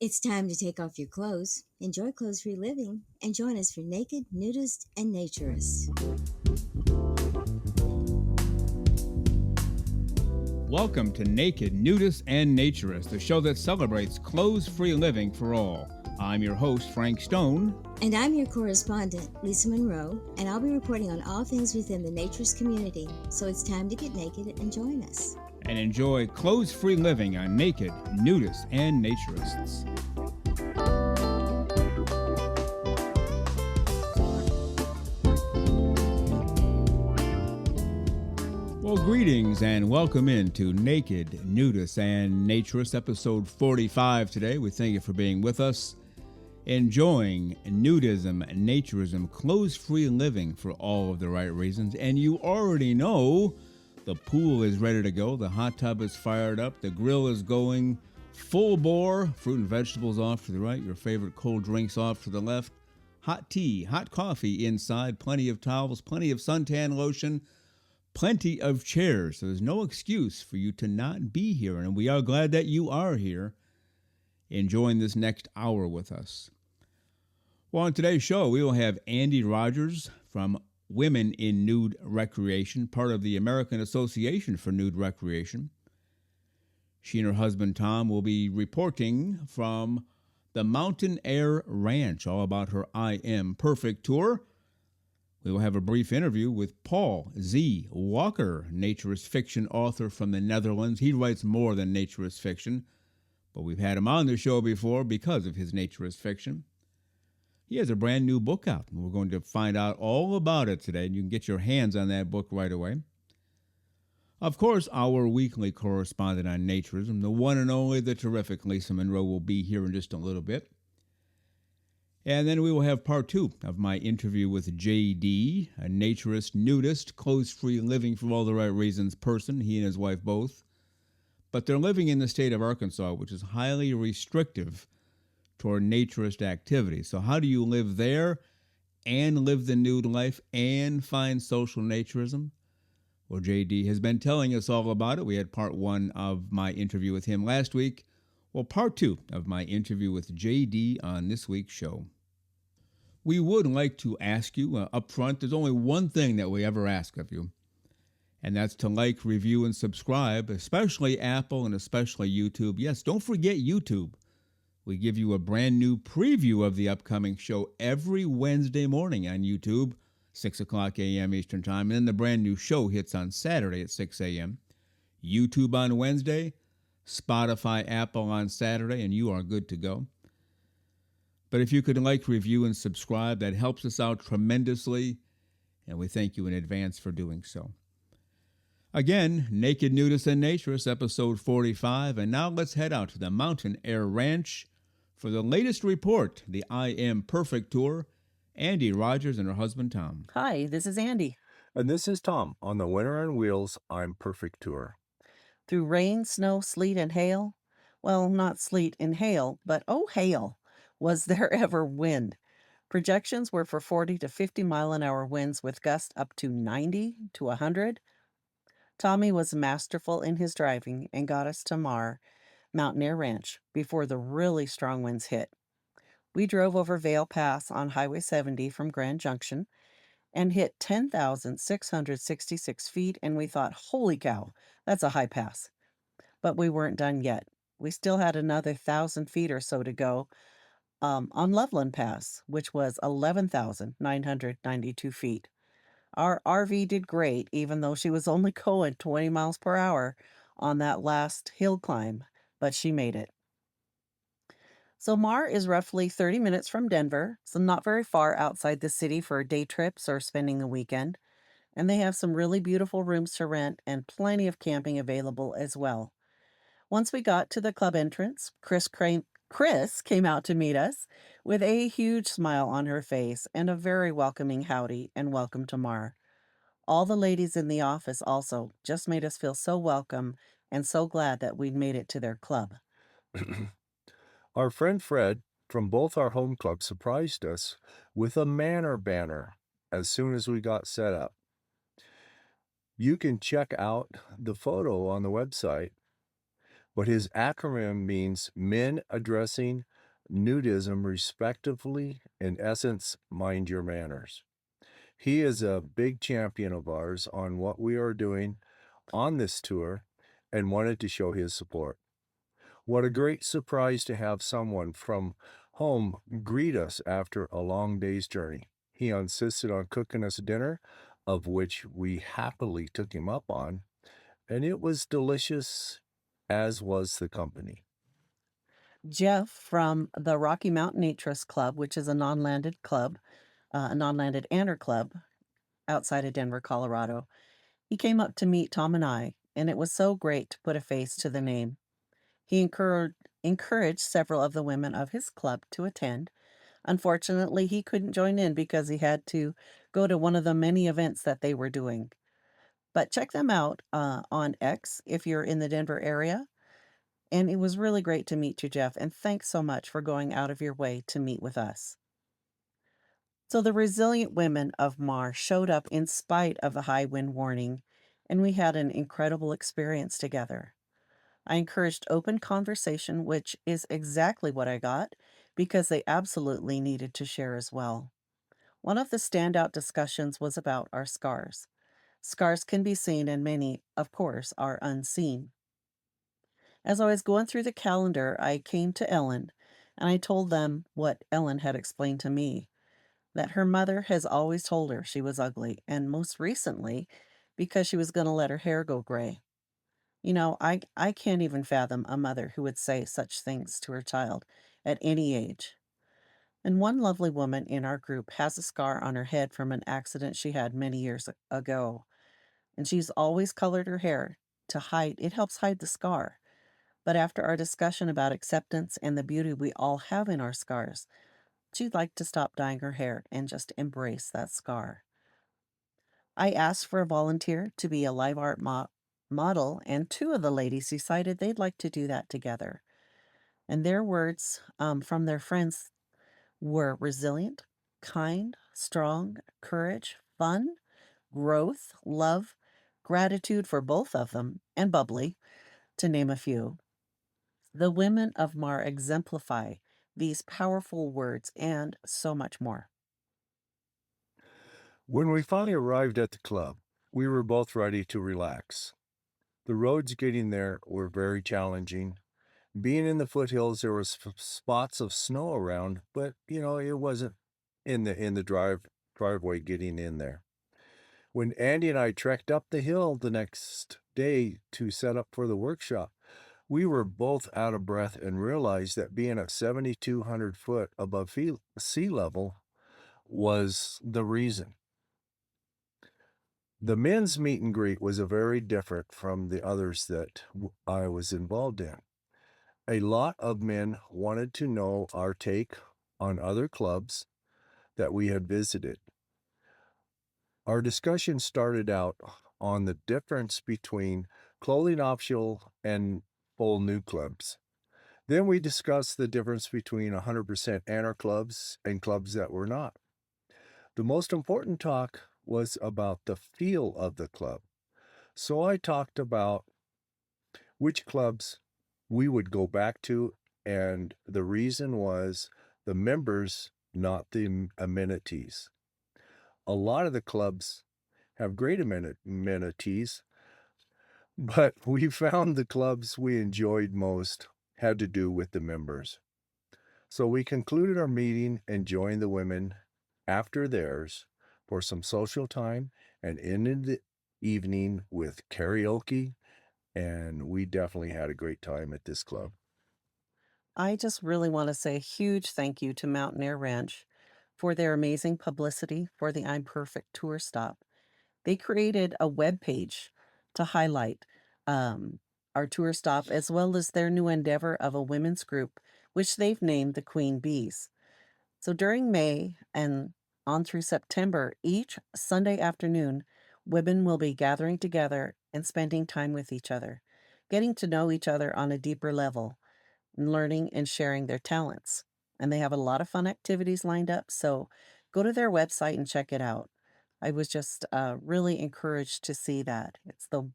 It's time to take off your clothes, enjoy clothes-free living, and join us for Naked, Nudists, and Naturists. Welcome to Naked, Nudists, and Naturists, the show that celebrates clothes-free living for all. I'm your host, Frank Stone. And I'm your correspondent, Lisa Monroe, and I'll be reporting on all things within the naturist community. So it's time to get naked and join us. And enjoy clothes-free living on Naked, Nudists, and Naturists. Well, greetings and welcome into Naked, Nudists, and Naturists, episode 45 today. We thank you for being with us, enjoying nudism, naturism, clothes-free living for all of the right reasons. And you already know the pool is ready to go, the hot tub is fired up, the grill is going full bore, fruit and vegetables off to the right, your favorite cold drinks off to the left, hot tea, hot coffee inside, plenty of towels, plenty of suntan lotion, plenty of chairs. So there's no excuse for you to not be here, and we are glad that you are here enjoying this next hour with us. Well, on today's show, we will have ANDEE RODGERS from Women in Nude Recreation, part of the American Association for Nude Recreation. She and her husband, Tom, will be reporting from the Mountain Air Ranch, all about her ImPerfect tour. We will have a brief interview with Paul Z. Walker, naturist fiction author from the Netherlands. He writes more than naturist fiction, but we've had him on the show before because of his naturist fiction. He has a brand new book out, and we're going to find out all about it today, and you can get your hands on that book right away. Of course, our weekly correspondent on naturism, the one and only, the terrific Lisa Monroe, will be here in just a little bit. And then we will have part two of my interview with J.D., a naturist, nudist, clothes-free, living for all the right reasons person, he and his wife both. But they're living in the state of Arkansas, which is highly restrictive toward naturist activity. So how do you live there and live the nude life and find social naturism? Well, J.D. has been telling us all about it. We had part one of my interview with him last week. Well, part two of my interview with J.D. on this week's show. We would like to ask you up front, there's only one thing that we ever ask of you, and that's to like, review, and subscribe, especially Apple and especially YouTube. Yes, don't forget YouTube. We give you a brand new preview of the upcoming show every Wednesday morning on YouTube, 6 o'clock a.m. Eastern Time, and then the brand new show hits on Saturday at 6 a.m. YouTube on Wednesday, Spotify, Apple on Saturday, and you are good to go. But if you could like, review, and subscribe, that helps us out tremendously, and we thank you in advance for doing so. Again, Naked, Nudists, and Naturists, episode 45, and now let's head out to the Mountain Air Ranch for the latest report, the ImPerfect tour, ANDEE RODGERS and her husband, Tom. Hi, this is ANDEE. And this is Tom on the Winter on Wheels ImPerfect tour. Through rain, snow, sleet, and hail. Well, not sleet and hail, but oh hail, was there ever wind. Projections were for 40 to 50 mile an hour winds with gusts up to 90 to 100. Tommy was masterful in his driving and got us to Mountain Air Ranch before the really strong winds hit. We drove over Vail Pass on Highway 70 from Grand Junction and hit 10,666 feet, and we thought, holy cow, that's a high pass. But we weren't done yet. We still had another 1,000 feet or so to go on Loveland Pass, which was 11,992 feet. Our RV did great, even though she was only going 20 miles per hour on that last hill climb, but she made it. So Mar is roughly 30 minutes from Denver, so not very far outside the city for day trips or spending the weekend. And they have some really beautiful rooms to rent and plenty of camping available as well. Once we got to the club entrance, Chris came out to meet us with a huge smile on her face and a very welcoming howdy and welcome to Mar. All the ladies in the office also just made us feel so welcome and so glad that we'd made it to their club. Our friend Fred from both our home clubs surprised us with a Manor banner as soon as we got set up. You can check out the photo on the website. but his acronym means Men Addressing Nudism Respectively, in essence, mind your manners. He is a big champion of ours on what we are doing on this tour and wanted to show his support. What a great surprise to have someone from home greet us after a long day's journey. He insisted on cooking us dinner, of which we happily took him up on, and it was delicious, as was the company. Jeff from the Rocky Mountain Naturist Club, which is a non-landed club, a non-landed ANDEE club outside of Denver, Colorado. He came up to meet Tom and I, and it was so great to put a face to the name. He encouraged several of the women of his club to attend. Unfortunately, he couldn't join in because he had to go to one of the many events that they were doing. But check them out on X if you're in the Denver area. And it was really great to meet you, Jeff, and thanks so much for going out of your way to meet with us. So the resilient women of Mar showed up in spite of the high wind warning, and we had an incredible experience together. I encouraged open conversation, which is exactly what I got, because they absolutely needed to share as well. One of the standout discussions was about our scars. Scars can be seen, and many, of course, are unseen. As I was going through the calendar, I came to Ellen, and I told them what Ellen had explained to me, that her mother has always told her she was ugly, and most recently, because she was going to let her hair go gray. I can't even fathom a mother who would say such things to her child at any age. And one lovely woman in our group has a scar on her head from an accident she had many years ago, and she's always colored her hair to hide, it helps hide the scar. But after our discussion about acceptance and the beauty we all have in our scars, she'd like to stop dyeing her hair and just embrace that scar. I asked for a volunteer to be a live art model, and two of the ladies decided they'd like to do that together. And their words from their friends were resilient, kind, strong, courage, fun, growth, love, gratitude for both of them, and bubbly, to name a few. The women of Mar exemplify these powerful words and so much more. When we finally arrived at the club, we were both ready to relax. The roads getting there were very challenging. Being in the foothills, there was spots of snow around, but it wasn't in the driveway getting in there. When Andy and I trekked up the hill the next day to set up for the workshop, we were both out of breath and realized that being at 7,200 foot above sea level was the reason. The men's meet and greet was a very different from the others that I was involved in. A lot of men wanted to know our take on other clubs that we had visited. Our discussion started out on the difference between clothing optional and full nude clubs. Then we discussed the difference between 100% ANDEE clubs and clubs that were not. The most important talk was about the feel of the club. So I talked about which clubs we would go back to, and the reason was the members, not the amenities. A lot of the clubs have great amenities, but we found the clubs we enjoyed most had to do with the members. So we concluded our meeting and joined the women after theirs for some social time and ended the evening with karaoke, and we definitely had a great time at this club. I just really want to say a huge thank you to Mountaineer Ranch for their amazing publicity for the ImPerfect tour stop. They created a web page to highlight our tour stop, as well as their new endeavor of a women's group, which they've named the Queen Bees. So during May and on through September, each Sunday afternoon, women will be gathering together and spending time with each other, getting to know each other on a deeper level, and learning and sharing their talents. And they have a lot of fun activities lined up, so go to their website and check it out. I was just really encouraged to see that. It's the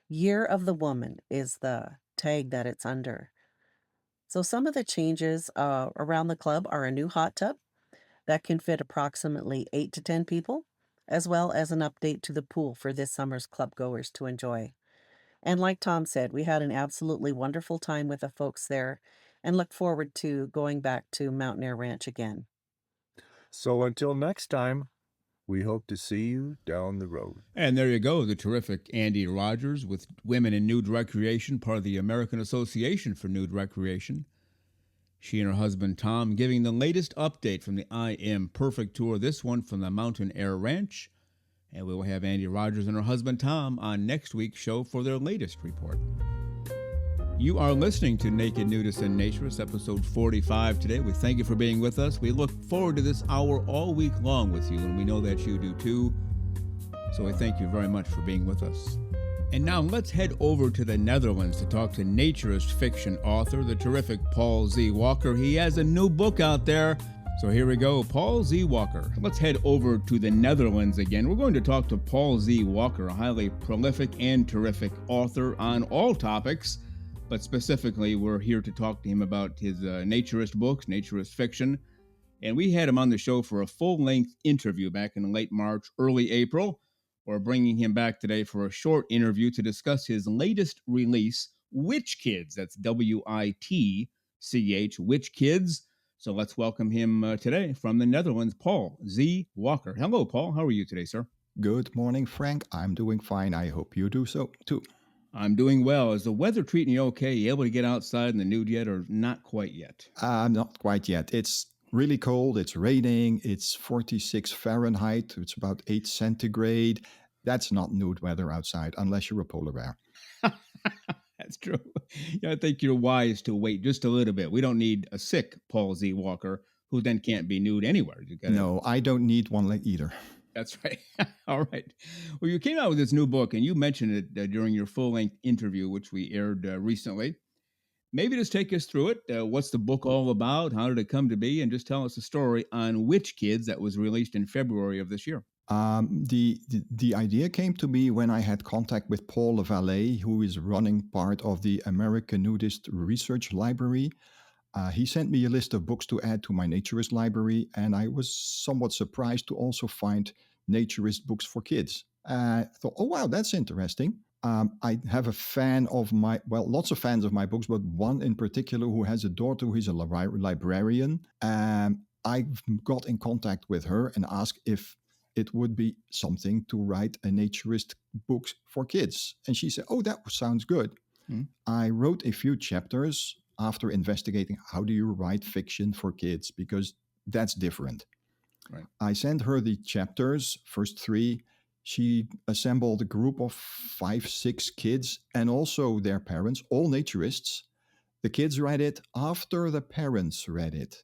Year of the Woman is the tag that it's under. So some of the changes around the club are a new hot tub that can fit approximately 8 to 10 people, as well as an update to the pool for this summer's club goers to enjoy. And like Tom said, we had an absolutely wonderful time with the folks there and look forward to going back to Mountaineer Ranch again. So until next time, we hope to see you down the road. And there you go, the terrific ANDEE RODGERS with Women in Nude Recreation, part of the American Association for Nude Recreation. She and her husband Tom giving the latest update from the ImPerfect tour, this one from the Mountaineer Ranch. And we will have ANDEE RODGERS and her husband Tom on next week's show for their latest report. You are listening to Naked Nudists and Naturists, episode 45 today. We thank you for being with us. We look forward to this hour all week long with you, and we know that you do too. So we thank you very much for being with us. And now let's head over to the Netherlands to talk to naturist fiction author, the terrific Paul Z. Walker. He has a new book out there. So here we go, Paul Z. Walker. Let's head over to the Netherlands again. We're going to talk to Paul Z. Walker, a highly prolific and terrific author on all topics. But specifically, we're here to talk to him about his naturist books, naturist fiction. And we had him on the show for a full-length interview back in late March, early April. We're bringing him back today for a short interview to discuss his latest release, Witch Kids. That's Witch, Witch Kids. So let's welcome him today from the Netherlands, Paul Z. Walker. Hello, Paul. How are you today, sir? Good morning, Frank. I'm doing fine. I hope you do so, too. I'm doing well. Is the weather treating you okay? You able to get outside in the nude yet, or not quite yet? Not quite yet. It's really cold. It's raining. It's 46 Fahrenheit. It's about 8 centigrade. That's not nude weather outside, unless you're a polar bear. That's true. Yeah, I think you're wise to wait just a little bit. We don't need a sick Paul Z. Walker who then can't be nude anywhere. No, I don't need one leg either. That's right. All right. Well, you came out with this new book, and you mentioned it during your full-length interview, which we aired recently. Maybe just take us through it. What's the book all about? How did it come to be? And just tell us a story on Witch Kids that was released in February of this year. The idea came to me when I had contact with Paul Valet, who is running part of the American Nudist Research Library. He sent me a list of books to add to my naturist library, and I was somewhat surprised to also find naturist books for kids. I thought, oh, wow, that's interesting. I have lots of fans of my books, but one in particular who has a daughter who is a librarian. I got in contact with her and asked if it would be something to write a naturist book for kids. And she said, oh, that sounds good. I wrote a few chapters after investigating how do you write fiction for kids, because that's different. Right. I sent her the chapters, first 3. She assembled a group of 5, 6 kids and also their parents, all naturists. The kids read it after the parents read it.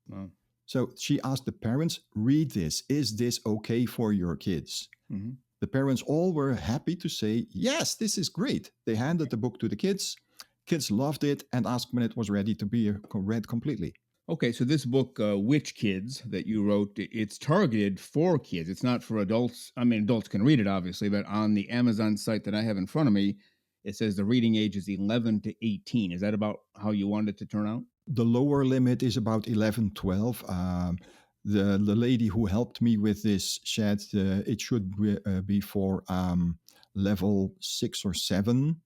Wow. So she asked the parents, read this. Is this okay for your kids? Mm-hmm. The parents all were happy to say, yes, this is great. They handed the book to the kids. Kids loved it and asked when it was ready to be read completely. Okay, so this book, Witch Kids, that you wrote, it's targeted for kids. It's not for adults. I mean, adults can read it, obviously, but on the Amazon site that I have in front of me, it says the reading age is 11 to 18. Is that about how you wanted it to turn out? The lower limit is about 11, 12. The lady who helped me with this said it should be for level 6 or 7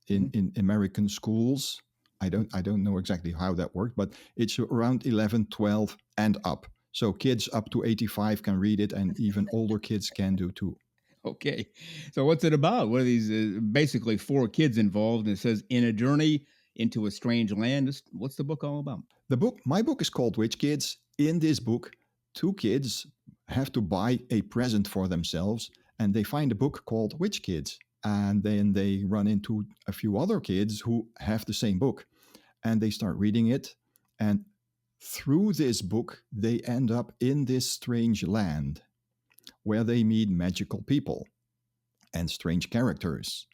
in American schools. I don't know exactly how that worked, but it's around 11, 12 and up. So kids up to 85 can read it, and even older kids can do too. Okay. So what's it about? What are these basically 4 kids involved? And it says, in a journey into a strange land. What's the book all about? My book is called Witch Kids. In this book, 2 kids have to buy a present for themselves, and they find a book called Witch Kids. And then they run into a few other kids who have the same book, and they start reading it. And through this book, they end up in this strange land where they meet magical people and strange characters.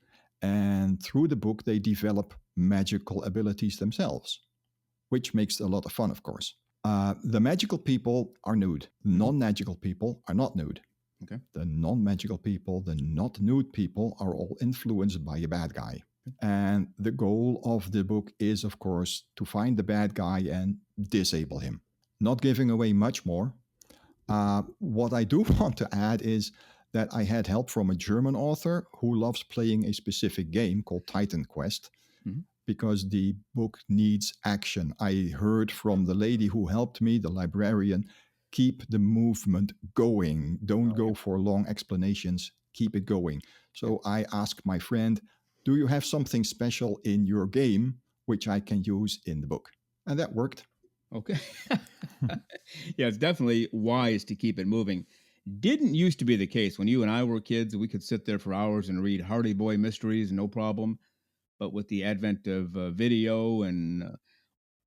And through the book, they develop magical abilities themselves, which makes a lot of fun, of course. The magical people are nude. Non-magical people are not nude. Okay. The non-magical people, the not nude people, are all influenced by a bad guy. And the goal of the book is, of course, to find the bad guy and disable him. Not giving away much more. What I do want to add is that I had help from a German author who loves playing a specific game called Titan Quest Mhm. because the book needs action. I heard from the lady who helped me, the librarian, keep the movement going. Don't Oh, go yeah. for long explanations, keep it going. Yeah. So I asked my friend, do you have something special in your game which I can use in the book? And that worked. Okay. Yeah, it's definitely wise to keep it moving. Didn't used to be the case. When you and I were kids, we could sit there for hours and read Hardy Boy mysteries, no problem. But with the advent of video and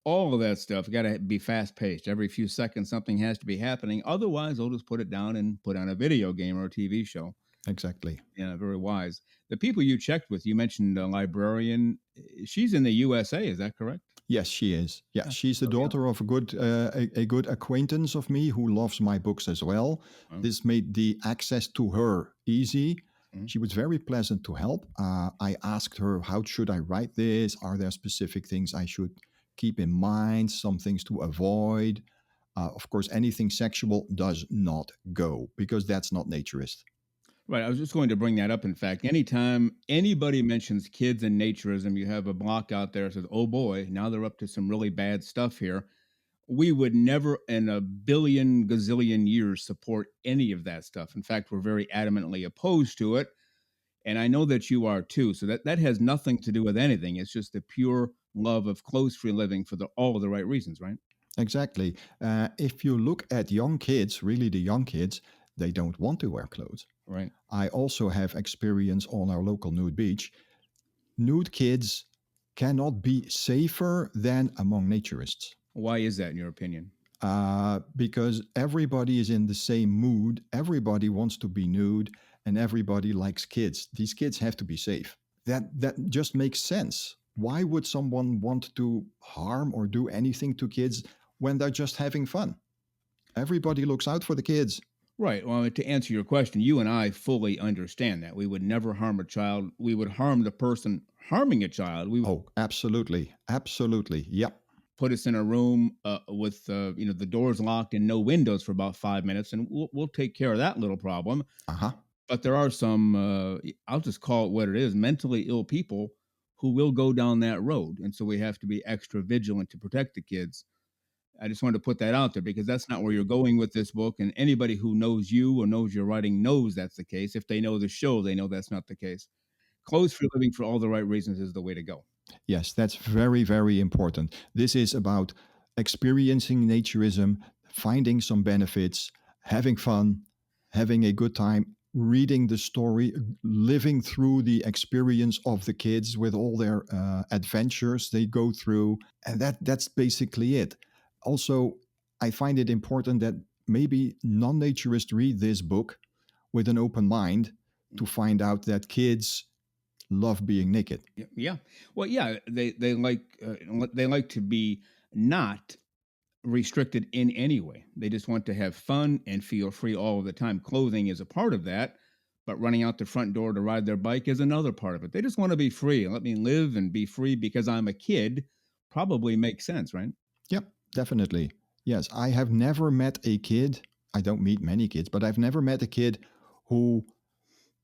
all of that stuff, you got to be fast paced. Every few seconds, something has to be happening. Otherwise, they'll just put it down and put on a video game or a TV show. Exactly. Yeah, very wise. The people you checked with, you mentioned a librarian. She's in the USA, is that correct? Yes, she is. Yeah, Yeah. she's the Oh, yeah. daughter of a good acquaintance of me who loves my books as well. Oh, This made the access to her easy. mhm. She was very pleasant to help. I asked her, how should I write this? Are there specific things I should keep in mind? Some things to avoid? Of course, anything sexual does not go because that's not naturist. Right. I was just going to bring that up. In fact, anytime anybody mentions kids and naturism, you have a block out there that says, oh boy, now they're up to some really bad stuff here. We would never in a billion gazillion years support any of that stuff. In fact, we're very adamantly opposed to it. And I know that you are too. So that has nothing to do with anything. It's just the pure love of clothes free living for all of the right reasons, right? Exactly. If you look at young kids, really the young kids, they don't want to wear clothes. Right. I also have experience on our local nude beach. Nude kids cannot be safer than among naturists Why is that in your opinion? because everybody is in the same mood. Everybody wants to be nude and everybody likes kids. These kids have to be safe. That just makes sense. Why would someone want to harm or do anything to kids when they're just having fun? Everybody looks out for the kids. Right. Well, to answer your question, you and I fully understand that. We would never harm a child. We would harm the person harming a child. We would Oh, absolutely. Absolutely. Yep. put us in a room with the doors locked and no windows for about 5 minutes, and we'll take care of that little problem. Uh huh. But there are some, I'll just call it what it is, mentally ill people who will go down that road. And so we have to be extra vigilant to protect the kids. I just wanted to put that out there because that's not where you're going with this book. And anybody who knows you or knows your writing knows that's the case. If they know the show, they know that's not the case. Clothes for living for all the right reasons is the way to go. Yes, that's very, very important. This is about experiencing naturism, finding some benefits, having fun, having a good time, reading the story, living through the experience of the kids with all their adventures they go through. And that's basically it. Also, I find it important that maybe non naturists read this book with an open mind to find out that kids love being naked. Yeah. Well, yeah, they like to be not restricted in any way. They just want to have fun and feel free all of the time. Clothing is a part of that, but running out the front door to ride their bike is another part of it. They just want to be free and let me live and be free because I'm a kid. Probably makes sense, right? Yep, definitely. Yes, I have never met a kid. I don't meet many kids, but I've never met a kid who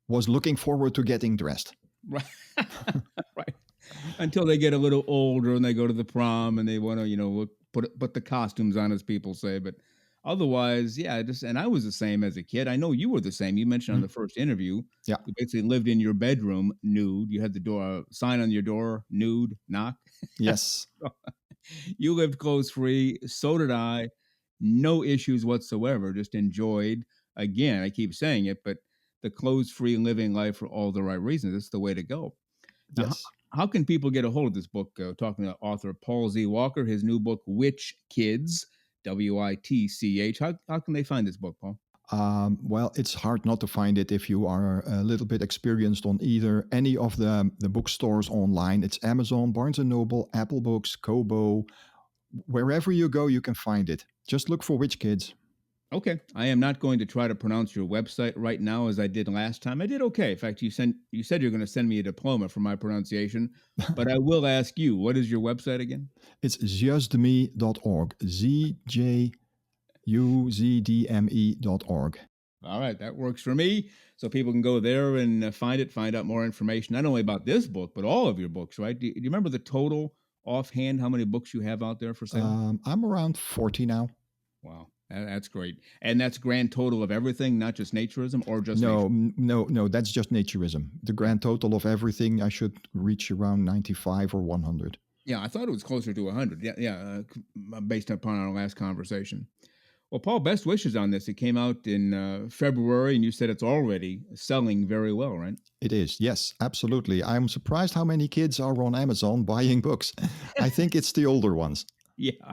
was looking forward to getting dressed. Right. Right. Until they get a little older and they go to the prom and they want to, put the costumes on, as people say. But otherwise, yeah, and I was the same as a kid. I know you were the same. You mentioned on Mhm. the first interview, Yeah. you basically lived in your bedroom nude. You had the door sign on your door, nude, knock. Yes. You lived clothes free. So did I. No issues whatsoever. Just enjoyed. Again, I keep saying it, but the clothes free living life for all the right reasons. It's the way to go. Now, Yes. how can people get a hold of this book? Talking to author Paul Z. Walker, his new book, Witch Kids, Witch. How can they find this book, Paul? Well, it's hard not to find it if you are a little bit experienced on either any of the bookstores online. It's Amazon, Barnes and Noble, Apple Books, Kobo. Wherever you go, you can find it. Just look for Witch Kids. Okay, I am not going to try to pronounce your website right now as I did last time. I did okay. In fact, you said you're going to send me a diploma for my pronunciation, but I will ask you, what is your website again? It's justme.org. ZJUZDME.org. All right, that works for me. So people can go there and find out more information, not only about this book, but all of your books, right? Do you remember the total offhand how many books you have out there for sale? I'm around 40 now. Wow, that's great. And that's grand total of everything, not just naturism or just No, nature. no, that's just naturism. The grand total of everything, I should reach around 95 or 100. Yeah, I thought it was closer to 100. Based upon our last conversation. Well, Paul, best wishes on this. It came out in February, and you said it's already selling very well, right? It is, yes, absolutely. I'm surprised how many kids are on Amazon buying books. I think it's the older ones. Yeah.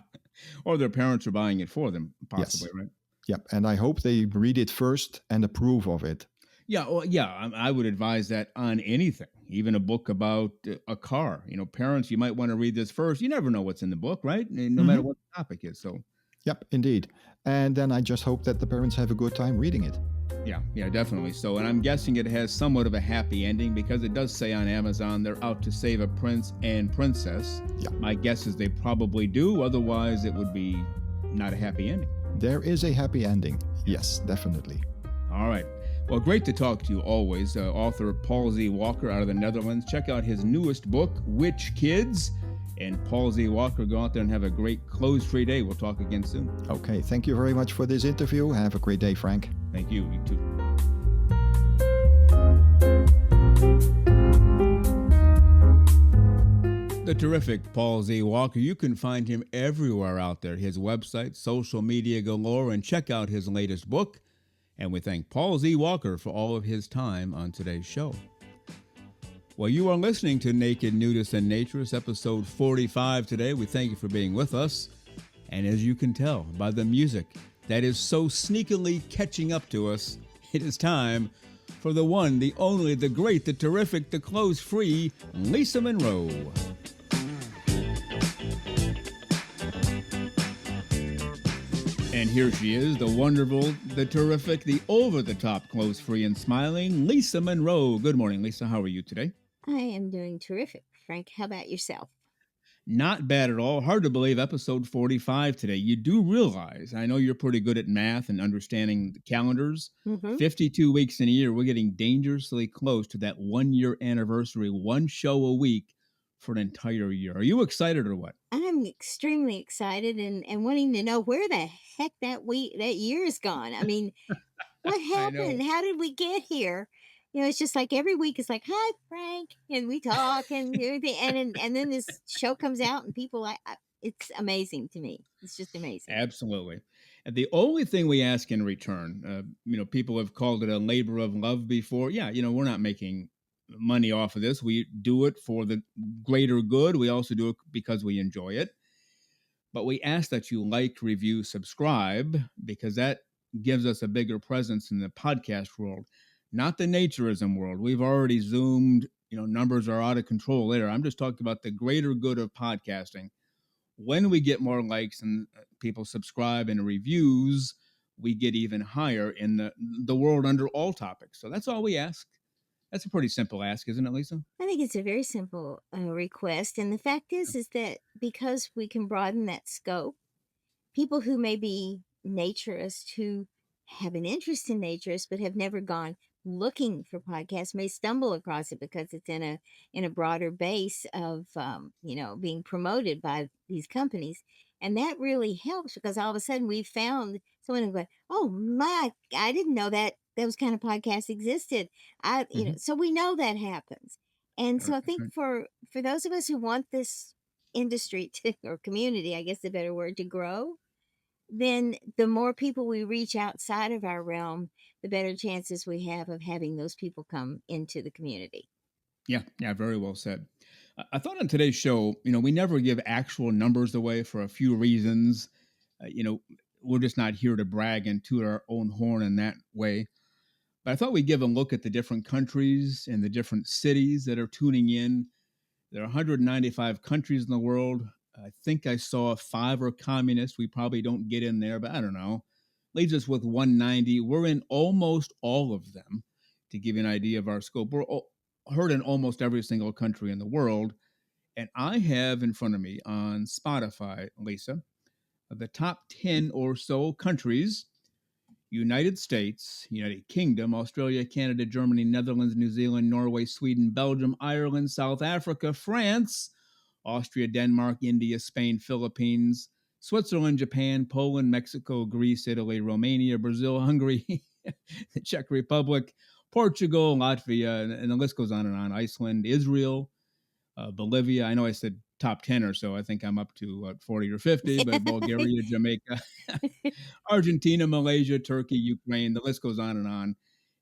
Or their parents are buying it for them, possibly, Yes. right? Yep. And I hope they read it first and approve of it. Yeah, well, yeah, I would advise that on anything, even a book about a car. You know, parents, you might want to read this first. You never know what's in the book, right? No matter what the topic is. So, Yep, indeed. And then I just hope that the parents have a good time reading it. yeah, definitely. So, and I'm guessing it has somewhat of a happy ending because it does say on Amazon they're out to save a prince and princess. Yeah. My guess is they probably do. Otherwise, it would be not a happy ending. There is a happy ending. Yes, definitely. All right. Well, great to talk to you always. Author Paul Z. Walker out of the Netherlands. Check out his newest book, Which Kids? And Paul Z. Walker, go out there and have a great close-free day. We'll talk again soon. Okay, thank you very much for this interview. Have a great day, Frank. Thank you. You too. The terrific Paul Z. Walker. You can find him everywhere out there. His website, social media galore, and check out his latest book. And we thank Paul Z. Walker for all of his time on today's show. Well, you are listening to Naked Nudists and Naturists, episode 45 today. We thank you for being with us. And as you can tell by the music that is so sneakily catching up to us, it is time for the one, the only, the great, the terrific, the clothes-free Lisa Monroe. And here she is, the wonderful, the terrific, the over-the-top, clothes-free and smiling Lisa Monroe. Good morning, Lisa. How are you today? I am doing terrific, Frank. How about yourself? Not bad at all. Hard to believe episode 45 today. You do realize, I know you're pretty good at math and understanding the calendars. 52 weeks in a year, we're getting dangerously close to that 1 year anniversary, one show a week for an entire year. Are you excited or what? I'm extremely excited and wanting to know where the heck that year's gone. I mean, what I know. happened? How did we get here? You know, it's just like every week it's like, "Hi, Frank," and we talk and everything, and then this show comes out and people it's amazing to me. It's just amazing. Absolutely. And the only thing we ask in return, people have called it a labor of love before. Yeah, we're not making money off of this. We do it for the greater good. We also do it because we enjoy it. But we ask that you like, review, subscribe, because that gives us a bigger presence in the podcast world, not the naturism world. We've already zoomed, numbers are out of control there. I'm just talking about the greater good of podcasting. When we get more likes and people subscribe and reviews, we get even higher in the world under all topics. So that's all we ask. That's a pretty simple ask, isn't it, Lisa? I think it's a very simple request, and the fact is that because we can broaden that scope, people who may be naturists who have an interest in naturists but have never gone looking for podcasts may stumble across it because it's in a broader base of being promoted by these companies, and that really helps because all of a sudden we've found someone who go, "Oh my, I didn't know that those kind of podcasts existed." So we know that happens, and so I think Right. for those of us who want this industry to, or community, I guess the better word, to grow, then the more people we reach outside of our realm, the better chances we have of having those people come into the community. Yeah, very well said. I thought on today's show, we never give actual numbers away for a few reasons. We're just not here to brag and toot our own horn in that way. But I thought we'd give a look at the different countries and the different cities that are tuning in. There are 195 countries in the world. I think I saw 5 are communist. We probably don't get in there, but I don't know. leaves us with 190. We're in almost all of them. To give you an idea of our scope, we're heard in almost every single country in the world. And I have in front of me on Spotify, Lisa, the top 10 or so countries: United States, United Kingdom, Australia, Canada, Germany, Netherlands, New Zealand, Norway, Sweden, Belgium, Ireland, South Africa, France, Austria, Denmark, India, Spain, Philippines, Switzerland, Japan, Poland, Mexico, Greece, Italy, Romania, Brazil, Hungary, the Czech Republic, Portugal, Latvia, and the list goes on and on. Iceland, Israel, Bolivia. I know I said top 10 or so. I think I'm up to 40 or 50, but Bulgaria, Jamaica, Argentina, Malaysia, Turkey, Ukraine, the list goes on and on.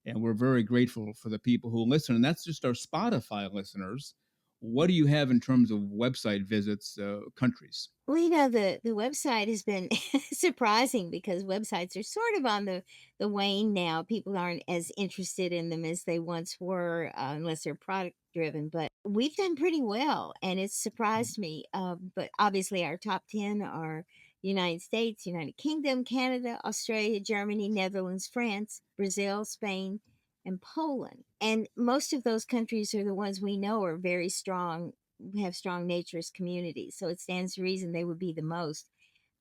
And we're very grateful for the people who listen. And that's just our Spotify listeners. What do you have in terms of website visits, countries? Well, the website has been surprising because websites are sort of on the wane now. People aren't as interested in them as they once were, unless they're product driven. But we've done pretty well, and it's surprised me. But obviously, our top 10 are United States, United Kingdom, Canada, Australia, Germany, Netherlands, France, Brazil, Spain, and Poland. And most of those countries are the ones we know are very strong, have strong naturist communities. So it stands to reason they would be the most.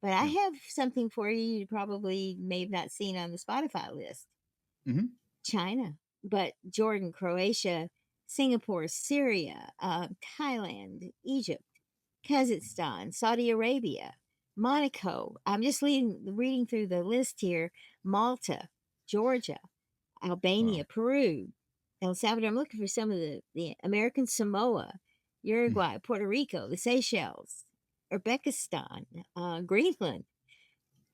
But I Yeah. have something for you probably may have not seen on the Spotify list. Mm-hmm. China, but Jordan, Croatia, Singapore, Syria, Thailand, Egypt, Kazakhstan, Saudi Arabia, Monaco. I'm just reading through the list here. Malta, Georgia, Wow. Albania, Peru, El Salvador. I'm looking for some of the American Samoa, Uruguay, Puerto Rico, the Seychelles, Uzbekistan, Greenland.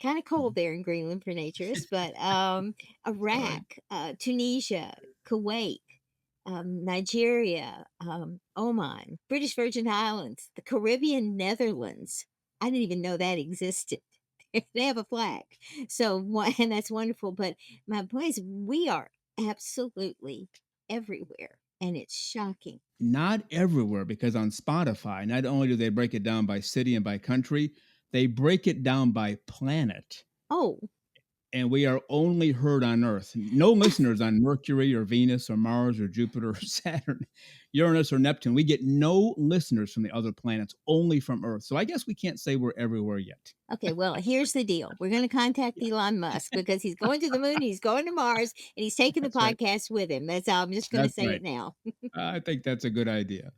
Kind of cold there in Greenland for naturists, but All right. Iraq, Tunisia, Kuwait, Nigeria, Oman, British Virgin Islands, the Caribbean Netherlands. I didn't even know that existed. They have a flag. So, and that's wonderful. But my point is, we are absolutely everywhere. And it's shocking. Not everywhere, because on Spotify, not only do they break it down by city and by country, they break it down by planet. Oh, And we are only heard on Earth. No listeners on Mercury or Venus or Mars or Jupiter or Saturn, Uranus or Neptune. We get no listeners from the other planets, only from Earth. So I guess we can't say we're everywhere yet. okay. Well, here's the deal. We're going to contact Elon Musk because he's going to the moon, he's going to Mars, and he's taking the That's right. podcast with him. That's all. I'm just going to That's say right. it now. I think that's a good idea.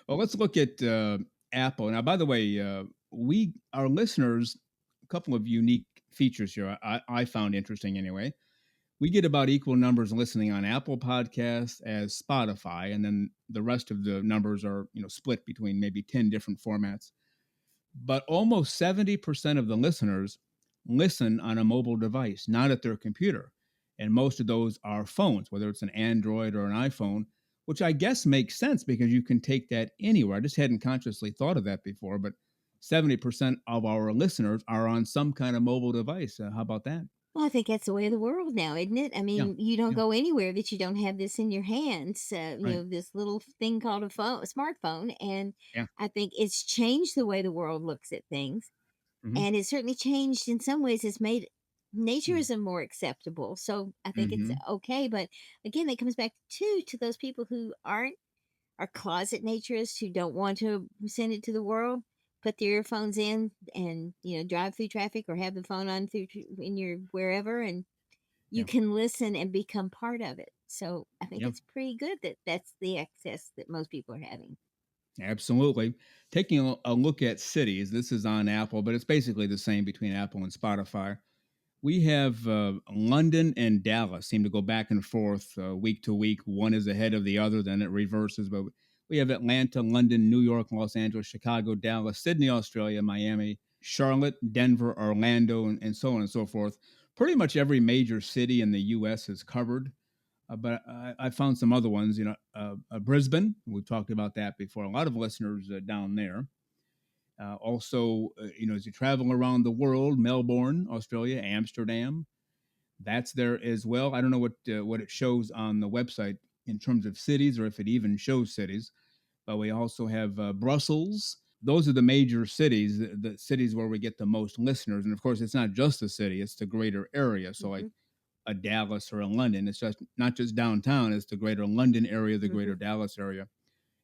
Well, let's look at Apple. Now, by the way, our listeners, a couple of unique features here I found interesting anyway. We get about equal numbers listening on Apple Podcasts as Spotify, and then the rest of the numbers are split between maybe 10 different formats. But almost 70% of the listeners listen on a mobile device, not at their computer. And most of those are phones, whether it's an Android or an iPhone, which I guess makes sense because you can take that anywhere. I just hadn't consciously thought of that before, but 70% of our listeners are on some kind of mobile device. How about that? Well, I think that's the way of the world now, isn't it? I Yeah. mean, you don't Yeah. go anywhere that you don't have this in your hands. Right. This little thing called a smartphone, and Yeah. I think it's changed the way the world looks at things, Mm-hmm. and it's certainly changed in some ways. It's made Mm-hmm. naturism more acceptable. So I think it's Mm-hmm. okay. But again, that comes back to those people who are closet naturists who don't want to send it to the world. Put the earphones in and drive through traffic or have the phone on in your wherever, and you Yeah. can listen and become part of it. So I think Yeah. it's pretty good that that's the access that most people are having. Absolutely. Taking a look at cities, this is on Apple, but it's basically the same between Apple and Spotify. We have London and Dallas seem to go back and forth week to week. One is ahead of the other, then it reverses. But we have Atlanta, London, New York, Los Angeles, Chicago, Dallas, Sydney, Australia, Miami, Charlotte, Denver, Orlando, and so on and so forth. Pretty much every major city in the U.S. is covered. But I found some other ones, Brisbane. We've talked about that before. A lot of listeners down there. Also, as you travel around the world, Melbourne, Australia, Amsterdam, that's there as well. I don't know what it shows on the website in terms of cities, or if it even shows cities. But we also have Brussels. those are the major cities, the cities where we get the most listeners. And of course, it's not just the city; it's the greater area. So, like Mm-hmm. a Dallas or a London, it's just not just downtown; it's the greater London area, the Mm-hmm. greater Dallas area.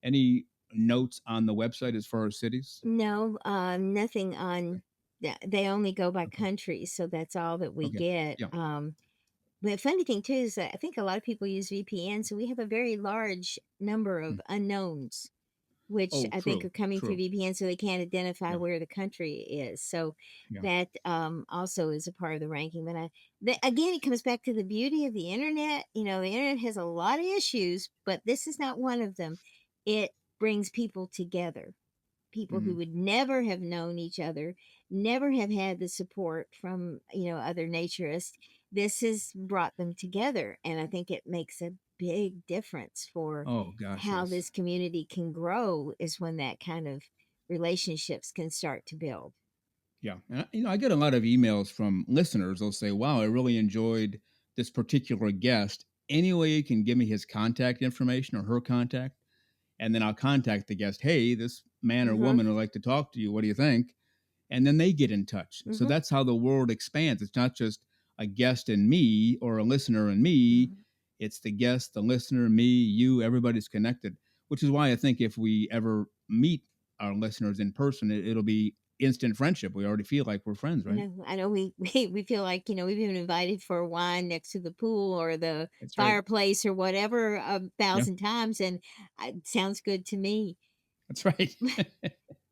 Any notes on the website as far as cities? No, nothing on. They only go by Okay. country, so that's all that we Okay. get. Yeah. The funny thing too is that I think a lot of people use VPN, so we have a very large number of Mm. unknowns, which Oh, I think true. are coming through True. VPN, so they can't identify Yeah. where the country is. So Yeah. that also is a part of the ranking. But again, it comes back to the beauty of the internet. You know, the internet has a lot of issues, but this is not one of them. It brings people together, people Hmm. who would never have known each other, never have had the support from, other naturists. This has brought them together. And I think it makes a big difference for Oh gosh, how yes. this community can grow is when that kind of relationships can start to build. Yeah. And I get a lot of emails from listeners. They'll say, "Wow, I really enjoyed this particular guest. Any way you can give me his contact information or her contact?" And then I'll contact the guest. "Hey, this man or Mm-hmm. woman would like to talk to you. What do you think?" And then they get in touch. So Mm-hmm. that's how the world expands. It's not just a guest and me or a listener and me. Mm-hmm. It's the guest, the listener, me, you, everybody's connected, which is why I think if we ever meet our listeners in person, it'll be instant friendship. We already feel like we're friends, right? I know we feel like, we've been invited for wine next to the pool or the That's right. fireplace or whatever a Yeah, thousand times, and it sounds good to me. that's right.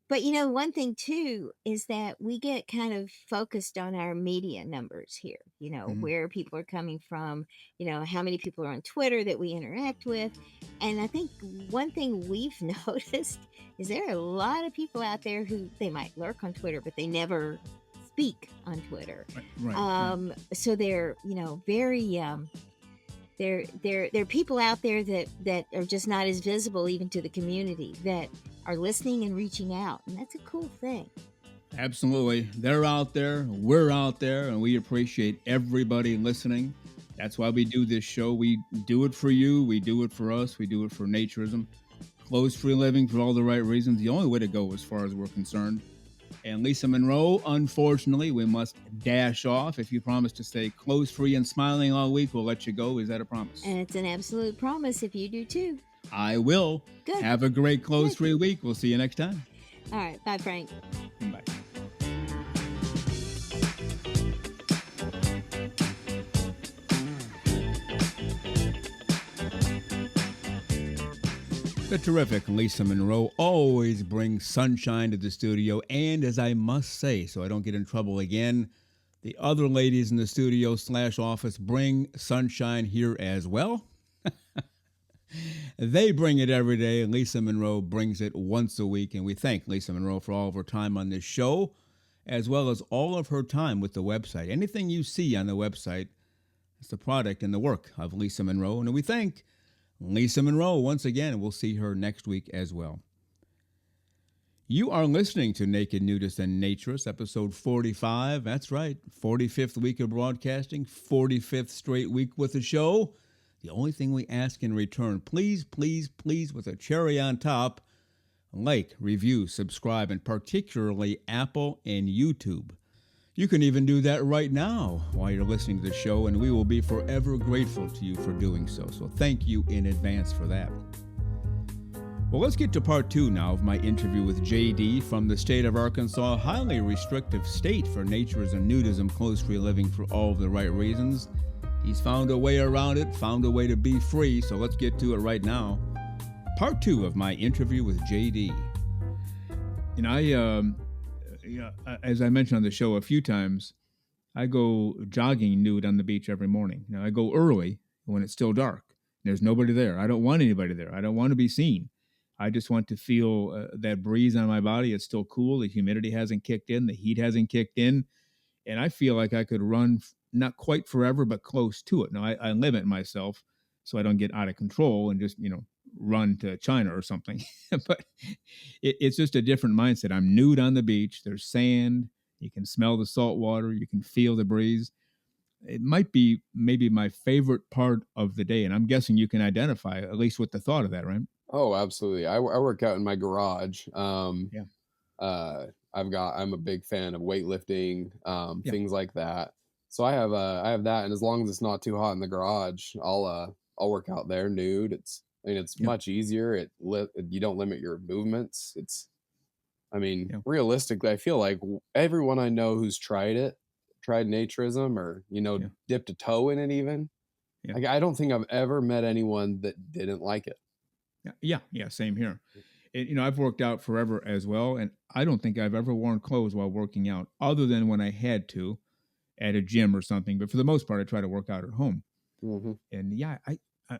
But one thing too is that we get kind of focused on our media numbers here, Mhm. where people are coming from, how many people are on Twitter that we interact with. And I think one thing we've noticed is there are a lot of people out there who they might lurk on Twitter, but they never speak on Twitter. Right, right, right. So they're, very there are people out there that are just not as visible even to the community that are listening and reaching out, and that's a cool thing. Absolutely. They're out there, we're out there, and we appreciate everybody listening. That's why we do this show. We do it for you, we do it for us, we do it for naturism. Clothes free living for all the right reasons. The only way to go as far as we're concerned. And Lisa Monroe, unfortunately, we must dash off. If you promise to stay clothes free and smiling all week, we'll let you go. Is that a promise? And it's an absolute promise if you do too. I will. Good. Have a great clothes Good. free week. We'll see you next time. All right, bye, Frank. Bye. The terrific Lisa Monroe always brings sunshine to the studio. And as I must say, so I don't get in trouble again, the other ladies in the studio / office bring sunshine here as well. They bring it every day, and Lisa Monroe brings it once a week. And we thank Lisa Monroe for all of her time on this show, as well as all of her time with the website. Anything you see on the website is the product and the work of Lisa Monroe. And we thank Lisa Monroe once again. We'll see her next week as well. You are listening to Naked Nudists and Naturists, episode 45. That's right, 45th week of broadcasting, 45th straight week with the show. The only thing we ask in return, please, please, please, with a cherry on top, like, review, subscribe, and particularly Apple and YouTube. You can even do that right now while you're listening to the show, and we will be forever grateful to you for doing so. So thank you in advance for that. Well, let's get to part 2 now of my interview with JD from the state of Arkansas, highly restrictive state for naturism, nudism, clothes-free living for all of the right reasons. He's found a way around it, found a way to be free, so let's get to it right now. Part 2 of my interview with JD. As I mentioned on the show a few times, I go jogging nude on the beach every morning. Now, I go early when it's still dark. There's nobody there. I don't want anybody there. I don't want to be seen. I just want to feel that breeze on my body. It's still cool. The humidity hasn't kicked in. The heat hasn't kicked in. And I feel like I could run not quite forever, but close to it. Now, I limit myself so I don't get out of control and just, run to China or something. But it's just a different mindset. I'm nude on the beach. There's sand. You can smell the salt water. You can feel the breeze. It might be maybe my favorite part of the day. And I'm guessing you can identify, at least with the thought of that, right? Oh, absolutely. I work out in my garage. Yeah. I'm a big fan of weightlifting, Yeah, things like that. So I have that, and as long as it's not too hot in the garage, I'll work out there nude. It's yeah, much easier. You don't limit your movements. I mean, yeah, realistically, I feel like everyone I know who's tried naturism, or yeah, dipped a toe in it even. yeah, Like, I don't think I've ever met anyone that didn't like it. yeah, yeah, yeah. Same here. I've worked out forever as well, and I don't think I've ever worn clothes while working out, other than when I had to at a gym or something. But for the most part, I try to work out at home. Hmm. And yeah,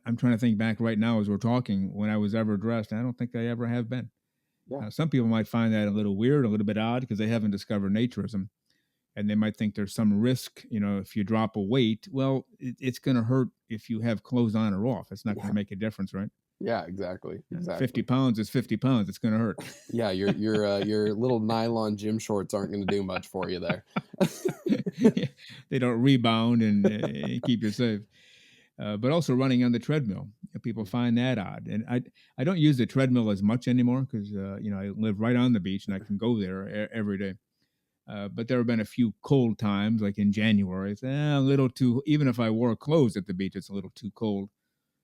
I'm trying to think back right now as we're talking when I was ever dressed. I don't think I ever have been. Yeah. Some people might find that a little weird, a little bit odd because they haven't discovered naturism, and they might think there's some risk. If you drop a weight, well, it's going to hurt if you have clothes on or off. It's not going Yeah. to make a difference, right? Yeah, exactly. 50 Exactly. pounds is 50 pounds. It's going to hurt. Yeah, your little nylon gym shorts aren't going to do much for you there. They don't rebound and keep you safe. But also running on the treadmill, people find that odd. And I don't use the treadmill as much anymore because I live right on the beach and I can go there every day. But there have been a few cold times, like in January. It's a little too. Even if I wore clothes at the beach, it's a little too cold.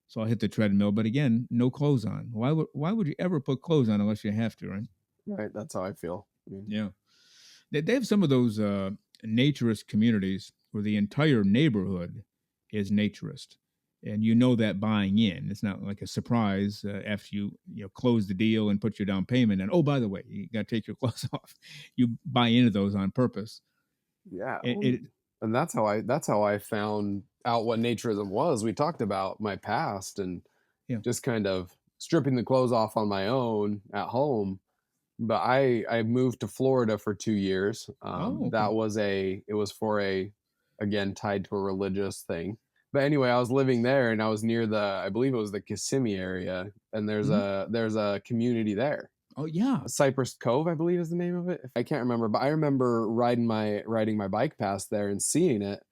So I'll hit the treadmill. But again, no clothes on. Why would you ever put clothes on unless you have to, right? Right, that's how I feel. I mean, Yeah. They have some of those naturist communities where the entire neighborhood is naturist, and that buying in. It's not like a surprise after you close the deal and put your down payment. And oh, by the way, you got to take your clothes off. You buy into those on purpose. yeah, It and that's how I found out what naturism was. We talked about my past and Yeah. just kind of stripping the clothes off on my own at home. But I moved to Florida for 2 years. Oh, okay. It was for a, again, tied to a religious thing. But anyway, I was living there, and I was near I believe it was the Kissimmee area, and Mhm. there's a community there. Oh, yeah. Cypress Cove, I believe, is the name of it. I can't remember, but I remember riding my bike past there and seeing it,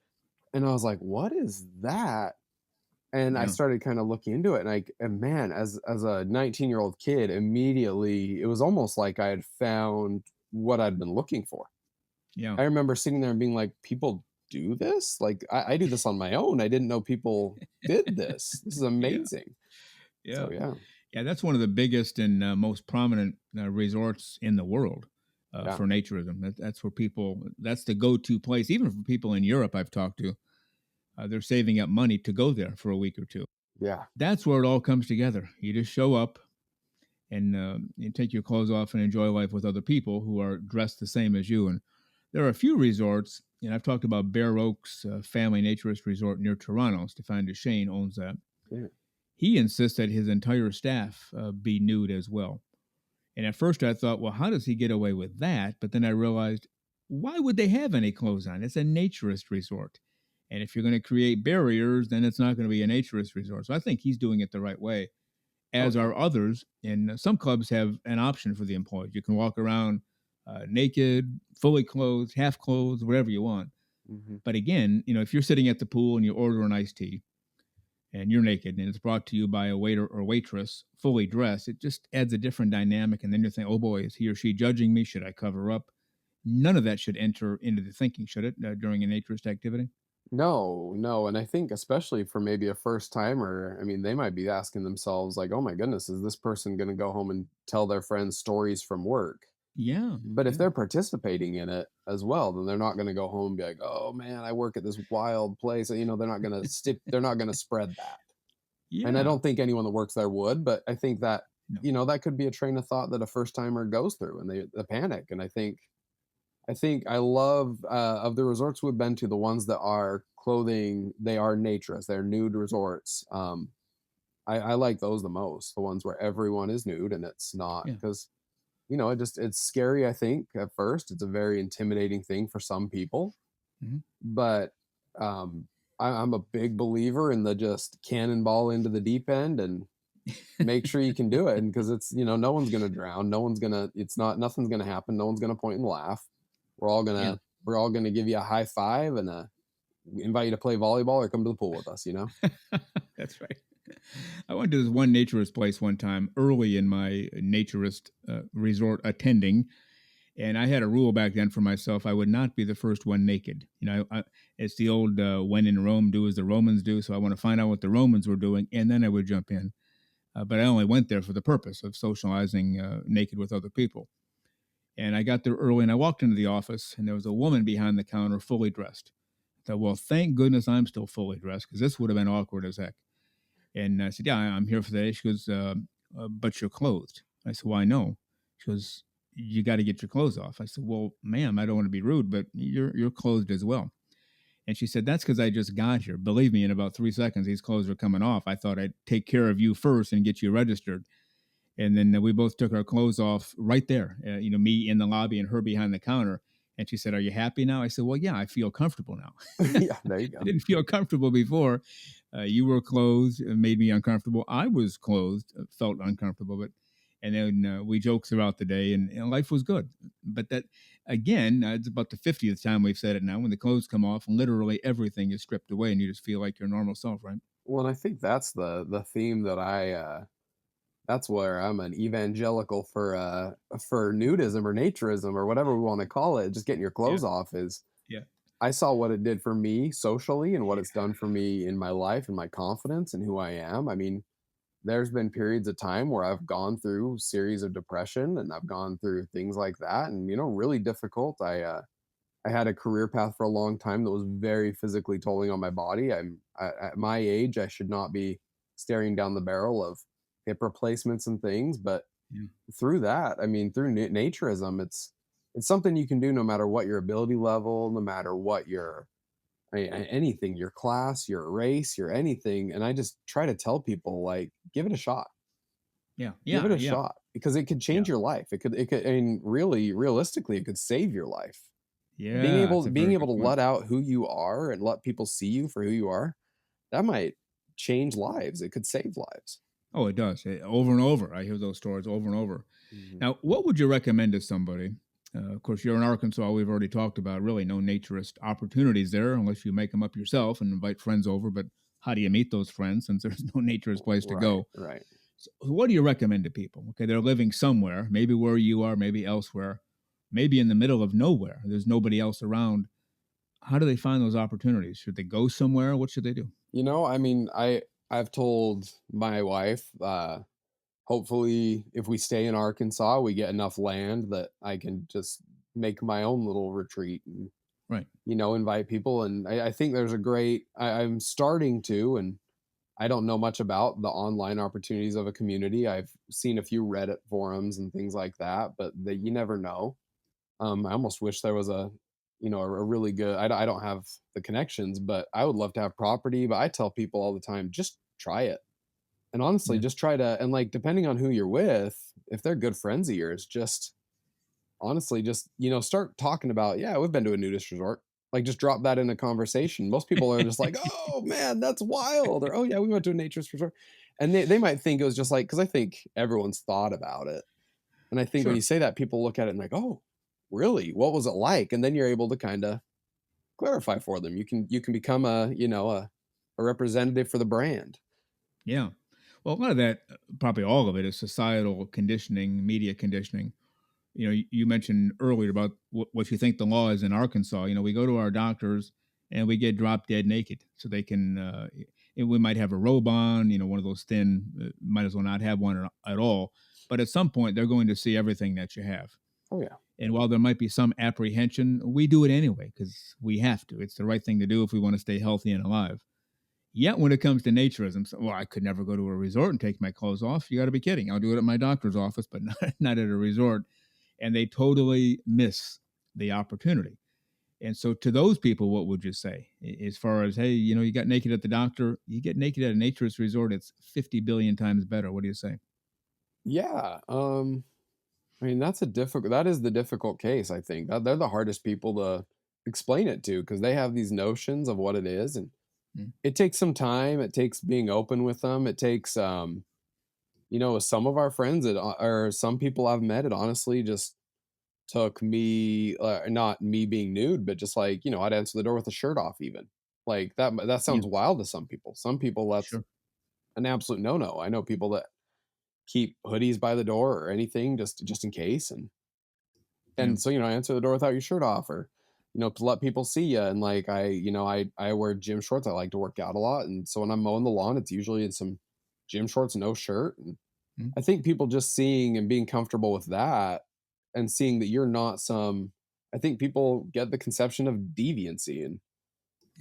and I was like, "What is that?" And I Yeah. started kind of looking into it, and man, as a 19-year-old kid, immediately it was almost like I had found what I'd been looking for. Yeah. I remember sitting there and being like, "People do this? Like, I do this on my own. I didn't know people did this. This is Yeah. amazing." So Yeah. yeah, Yeah. That's one of the biggest and most prominent resorts in the world yeah, for naturism. That's where people, that's the go to place, even for people in Europe I've talked to. They're saving up money to go there for a week or two. yeah, That's where it all comes together. You just show up and you take your clothes off and enjoy life with other people who are dressed the same as you. And there are a few resorts, and I've talked about Bear Oaks Family Naturist Resort near Toronto. Stefan Duchesne owns that. yeah. He insists that his entire staff be nude as well. And at first I thought, well, how does he get away with that? But then I realized, why would they have any clothes on? It's a naturist resort. And if you're going to create barriers, then it's not going to be a naturist resort. So I think he's doing it the right way, Oh as yeah. are others. And some clubs have an option for the employees. You can walk around naked, fully clothed, half clothed, whatever you want. Hmm. But again, if you're sitting at the pool and you order an iced tea and you're naked and it's brought to you by a waiter or waitress fully dressed, it just adds a different dynamic. And then you're thinking, oh boy, is he or she judging me? Should I cover up? None of that should enter into the thinking, should it, during a naturist activity? No, no, and I think especially for maybe a first timer, I mean, they might be asking themselves like, "Oh my goodness, is this person going to go home and tell their friends stories from work?" Yeah, But if yeah, they're participating in it as well, then they're not going to go home and be like, "Oh man, I work at this wild place." They're not going to they're not going to spread that. And I yeah. don't think anyone that works there would, but I think that No, that could be a train of thought that a first timer goes through, and they panic. And I think I love of the resorts we've been to, the ones that are clothing, they are naturist, they're nude resorts. I like those the most, the ones where everyone is nude and it's not, yeah. because it's scary. I think at first it's a very intimidating thing for some people, Mhm. but um, I'm a big believer in the just cannonball into the deep end and make sure you can do it. And because it's, no one's gonna drown, nothing's gonna happen, no one's gonna point and laugh. We're all Yeah. gonna we're all gonna give you a high five and invite you to play volleyball or come to the pool with us. That's right. I went to this one naturist place one time early in my naturist resort attending, And I had a rule back then for myself: I would not be the first one naked. It's the old "when in Rome, do as the Romans do." So I want to find out what the Romans were doing, and then I would jump in. But I only went there for the purpose of socializing naked with other people. And I got there early, and I walked into the office, and there was a woman behind the counter, fully dressed. I thought, well, thank goodness I'm still fully dressed, because this would have been awkward as heck. And I said, yeah, I'm here for the day. She goes, but you're clothed. I said, well, I know. She goes, you got to get your clothes off. I said, well, ma'am, I don't want to be rude, but you're clothed as well. And she said, that's because I just got here. Believe me, in about 3 seconds, these clothes are coming off. I thought I'd take care of you first and get you registered. And then we both took our clothes off right there, me in the lobby and her behind the counter. And she said, are you happy now? I said, well, yeah, I feel comfortable now. Yeah, there you I go. didn't feel comfortable before. You were clothed, it made me uncomfortable. I was clothed, felt uncomfortable, and then we joked throughout the day, and life was good. But that, again, it's about the 50th time we've said it now. When the clothes come off, literally everything is stripped away, and you just feel like your normal self, right? Well, and I think that's the theme that that's where I'm an evangelical for nudism or naturism or whatever we want to call it. Just getting your Yeah, clothes off is yeah, I saw what it did for me socially and what it's done for me in my life and my confidence and who I am. I mean, there's been periods of time where I've gone through series of depression and I've gone through things like that and really difficult. I had a career path for a long time that was very physically tolling on my body. At my age, I should not be staring down the barrel of hip replacements and things, but yeah, through that, I mean, through naturism, it's something you can do no matter what your ability level, no matter what your anything, your class, your race, your anything. And I just try to tell people like, give it a shot. yeah, Give it yeah, a yeah, shot because it could yeah, change your life. It could, I mean, really, realistically, it could save your life. yeah. That's a Being very able good to point. let out who you are and let people see you for who you are, that might change lives. It could save lives. Oh, it does. Over and over. I hear those stories over and over. Mhm. Now, what would you recommend to somebody? Of course, you're in Arkansas. We've already talked about really no naturist opportunities there unless you make them up yourself and invite friends over. But how do you meet those friends since there's no naturist place to Right, go? right. So what do you recommend to people? Okay, they're living somewhere, maybe where you are, maybe elsewhere, maybe in the middle of nowhere. There's nobody else around. How do they find those opportunities? Should they go somewhere? What should they do? I mean, I've told my wife, hopefully if we stay in Arkansas, we get enough land that I can just make my own little retreat and Right. invite people. And I think there's a great. I'm starting to, and I don't know much about the online opportunities of a community. I've seen a few Reddit forums and things like that, but that you never know. I almost wish there was a really good. I don't have the connections, but I would love to have property. But I tell people all the time, just try it. And honestly, Yeah. just try to, and like, depending on who you're with, if they're good friends of yours, just honestly, just, start talking about, yeah, we've been to a nudist resort. Like, just drop that in a conversation. Most people are just like, oh man, that's wild. Or, oh yeah, we went to a naturist resort. And they might think it was just like, because I think everyone's thought about it. And I think when Sure. you say that, people look at it and like, oh, really? What was it like? And then you're able to kind of clarify for them. You can become a representative for the brand. Yeah. Well, a lot of that, probably all of it, is societal conditioning, media conditioning. You mentioned earlier about what you think the law is in Arkansas. We go to our doctors and we get drop dead naked, so they can. We might have a robe on, one of those thin. Might as well not have one at all. But at some point, they're going to see everything that you have. Oh yeah. And while there might be some apprehension, we do it anyway because we have to. It's the right thing to do if we want to stay healthy and alive. Yet when it comes to naturism, so, well, I could never go to a resort and take my clothes off. You got to be kidding. I'll do it at my doctor's office, but not at a resort. And they totally miss the opportunity. And so, to those people, what would you say? As far as, hey, you got naked at the doctor, you get naked at a naturist resort, it's 50 billion times better. What do you say? Yeah. I mean, that is the difficult case, I think. They're the hardest people to explain it to because they have these notions of what it is, and Mm, it takes some time. It takes being open with them. It takes with some of our friends or some people I've met, it honestly just took me not me being nude, but just like, I'd answer the door with a shirt off even. Like that yeah, sounds wild to some people. Some people that's sure. an absolute no-no. I know people that keep hoodies by the door or anything just in case. And And so, I answer the door without your shirt off, or, to let people see you. And like, I wear gym shorts. I like to work out a lot. And so when I'm mowing the lawn, it's usually in some gym shorts, no shirt. And Mhm. I think people just seeing and being comfortable with that, and seeing that you're not I think people get the conception of deviancy. And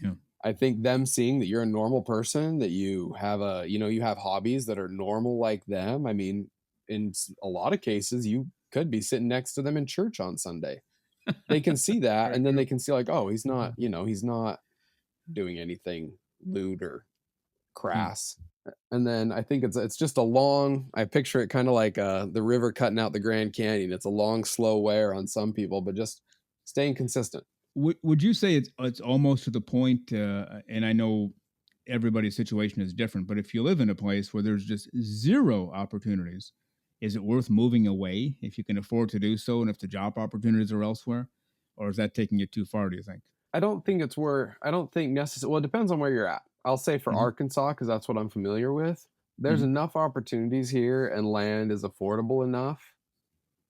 Yeah. I think them seeing that you're a normal person, that you have you have hobbies that are normal like them. I mean, in a lot of cases, you could be sitting next to them in church on Sunday. They can see that, Very and then true. they can see like, oh, he's not doing anything lewd or Yeah. crass. And then I think it's just a long. I picture it kind of like the river cutting out the Grand Canyon. It's a long, slow wear on some people, but just staying consistent. Would you say it's almost to the point? And I know everybody's situation is different, but if you live in a place where there's just zero opportunities, is it worth moving away if you can afford to do so, and if the job opportunities are elsewhere, or is that taking it too far? Do you think? I don't think necessarily. Well, it depends on where you're at. I'll say for Hmm. Arkansas, because that's what I'm familiar with, there's Hmm. enough opportunities here and land is affordable enough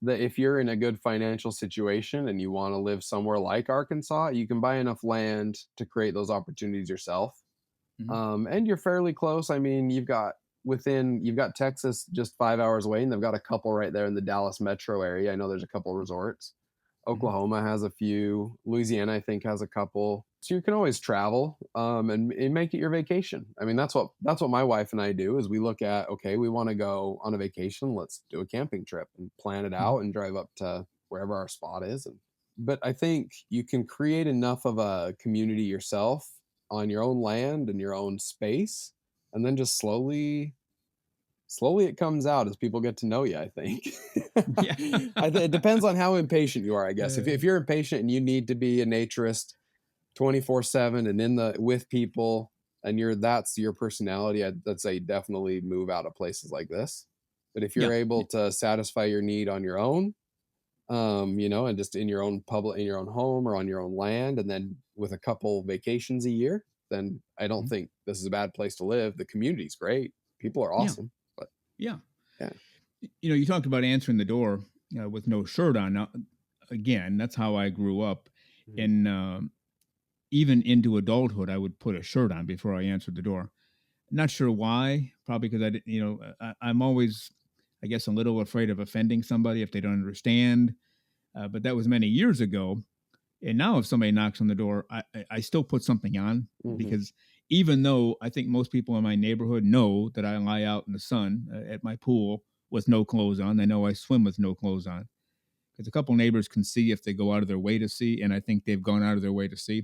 that if you're in a good financial situation and you want to live somewhere like Arkansas, you can buy enough land to create those opportunities yourself. Hmm. And you're fairly close. I mean, you've got Texas just 5 hours away, and they've got a couple right there in the Dallas metro area. I know there's a couple resorts. Hmm. Oklahoma has a few. Louisiana, I think, has a couple. So you can always travel, and make it your vacation. I mean, that's what my wife and I do. Is we look at, okay, we want to go on a vacation. Let's do a camping trip and plan it Hmm. out and drive up to wherever our spot is. But I think you can create enough of a community yourself on your own land and your own space, and then just slowly it comes out as people get to know you, I think. Yeah. It depends on how impatient you are, I guess. If Uh, you're impatient and you need to be a naturist 24/7 and in the with people, and that's your personality, I'd say definitely move out of places like this. But if yeah. you're able to satisfy your need on your own, and just in your own in your own home or on your own land, and then with a couple vacations a year, then I don't Mhm. think this is a bad place to live. The community's great. People are Yeah. awesome. But Yeah. yeah. You talked about answering the door with no shirt on. Now, again, that's how I grew up. Mhm. And even into adulthood, I would put a shirt on before I answered the door. Not sure why. Probably because I didn't. I'm always, I guess, a little afraid of offending somebody if they don't understand. But that was many years ago. And now, if somebody knocks on the door, I still put something on Mhm. because even though I think most people in my neighborhood know that I lie out in the sun at my pool with no clothes on, they know I swim with no clothes on. Because a couple neighbors can see if they go out of their way to see, and I think they've gone out of their way to see.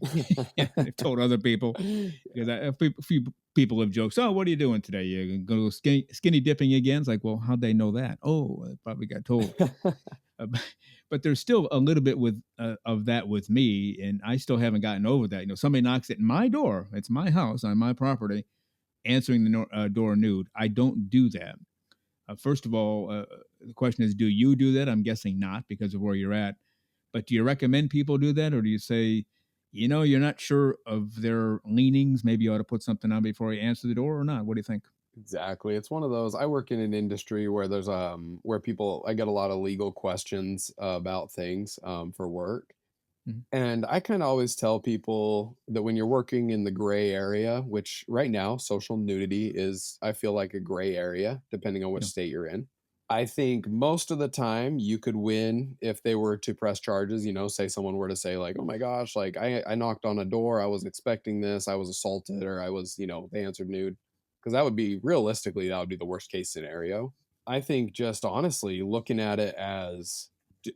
And they've told other people because a few people have jokes. Oh, what are you doing today? You gonna go skinny dipping again? It's like, well, how'd they know that? Oh, I probably got told. Uh, but there's still a little bit of that with me, and I still haven't gotten over that. Somebody knocks at my door. It's my house on my property. Answering the door nude. I don't do that. First of all, the question is, do you do that? I'm guessing not because of where you're at. But do you recommend people do that, or do you say, you're not sure of their leanings? Maybe you ought to put something on before you answer the door, or not? What do you think? Exactly. It's one of those. I work in an industry where there's where people I get a lot of legal questions about things for work. Mhm. And I kind of always tell people that when you're working in the gray area, which right now social nudity is, I feel like, a gray area, depending on which Yeah. state you're in. I think most of the time you could win if they were to press charges. Say someone were to say, like, oh my gosh, like I knocked on a door, I was expecting this, I was assaulted, or I was, they answered nude. Because that would be, realistically, that would be the worst case scenario. I think just honestly looking at it as,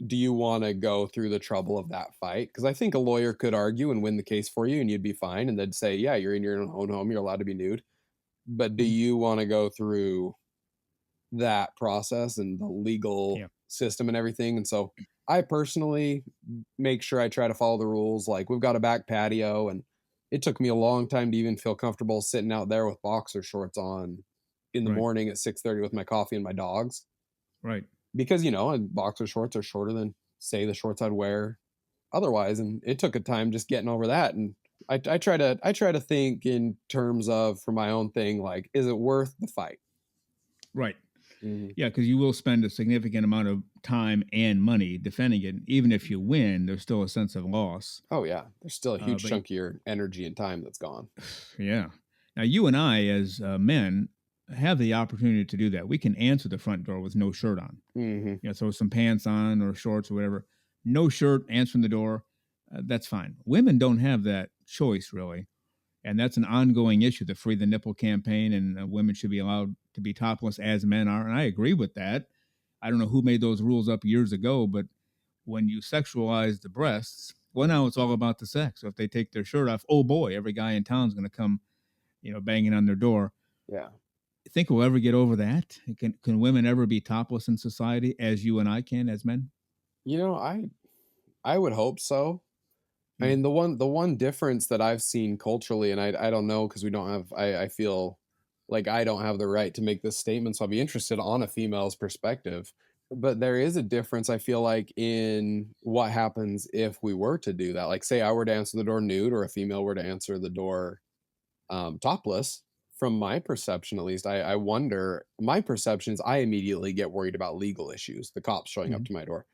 do you want to go through the trouble of that fight? Because I think a lawyer could argue and win the case for you, and you'd be fine. And they'd say, yeah, you're in your own home, you're allowed to be nude. But do Mhm. you want to go through that process and the legal Yeah. system and everything? And so I personally make sure I try to follow the rules. Like, we've got a back patio, and it took me a long time to even feel comfortable sitting out there with boxer shorts on in the Right. morning at 6:30 with my coffee and my dogs, Right. because and boxer shorts are shorter than, say, the shorts I'd wear otherwise. And it took a time just getting over that. And I try to think in terms of, for my own thing, like, is it worth the fight? Right. Mhm. Yeah, because you will spend a significant amount of time and money defending it. Even if you win, there's still a sense of loss. Oh, yeah. There's still a huge But chunk of your energy and time that's gone. yeah, now you and I, as men, have the opportunity to do that. We can answer the front door with no shirt on. Mhm. Throw some pants on or shorts or whatever. No shirt, answering the door. That's fine. Women don't have that choice really, and that's an ongoing issue. The Free the Nipple campaign, and women should be allowed to be topless as men are, and I agree with that. I don't know who made those rules up years ago, but when you sexualize the breasts, well, now it's all about the sex. So if they take their shirt off, oh boy, every guy in town's going to come, banging on their door. Yeah. Think we'll ever get over that? Can women ever be topless in society as you and I can as men? You know, I would hope so. I Yeah, mean, the one difference that I've seen culturally, and I don't know because we don't have, I feel like I don't have the right to make this statement, so I'll be interested on a female's perspective. But there is a difference, I feel like, in what happens if we were to do that. Like, say I were to answer the door nude, or a female were to answer the door topless. From my perception, at least, I wonder. My perception is I immediately get worried about legal issues, the cops showing up mhm, to my door.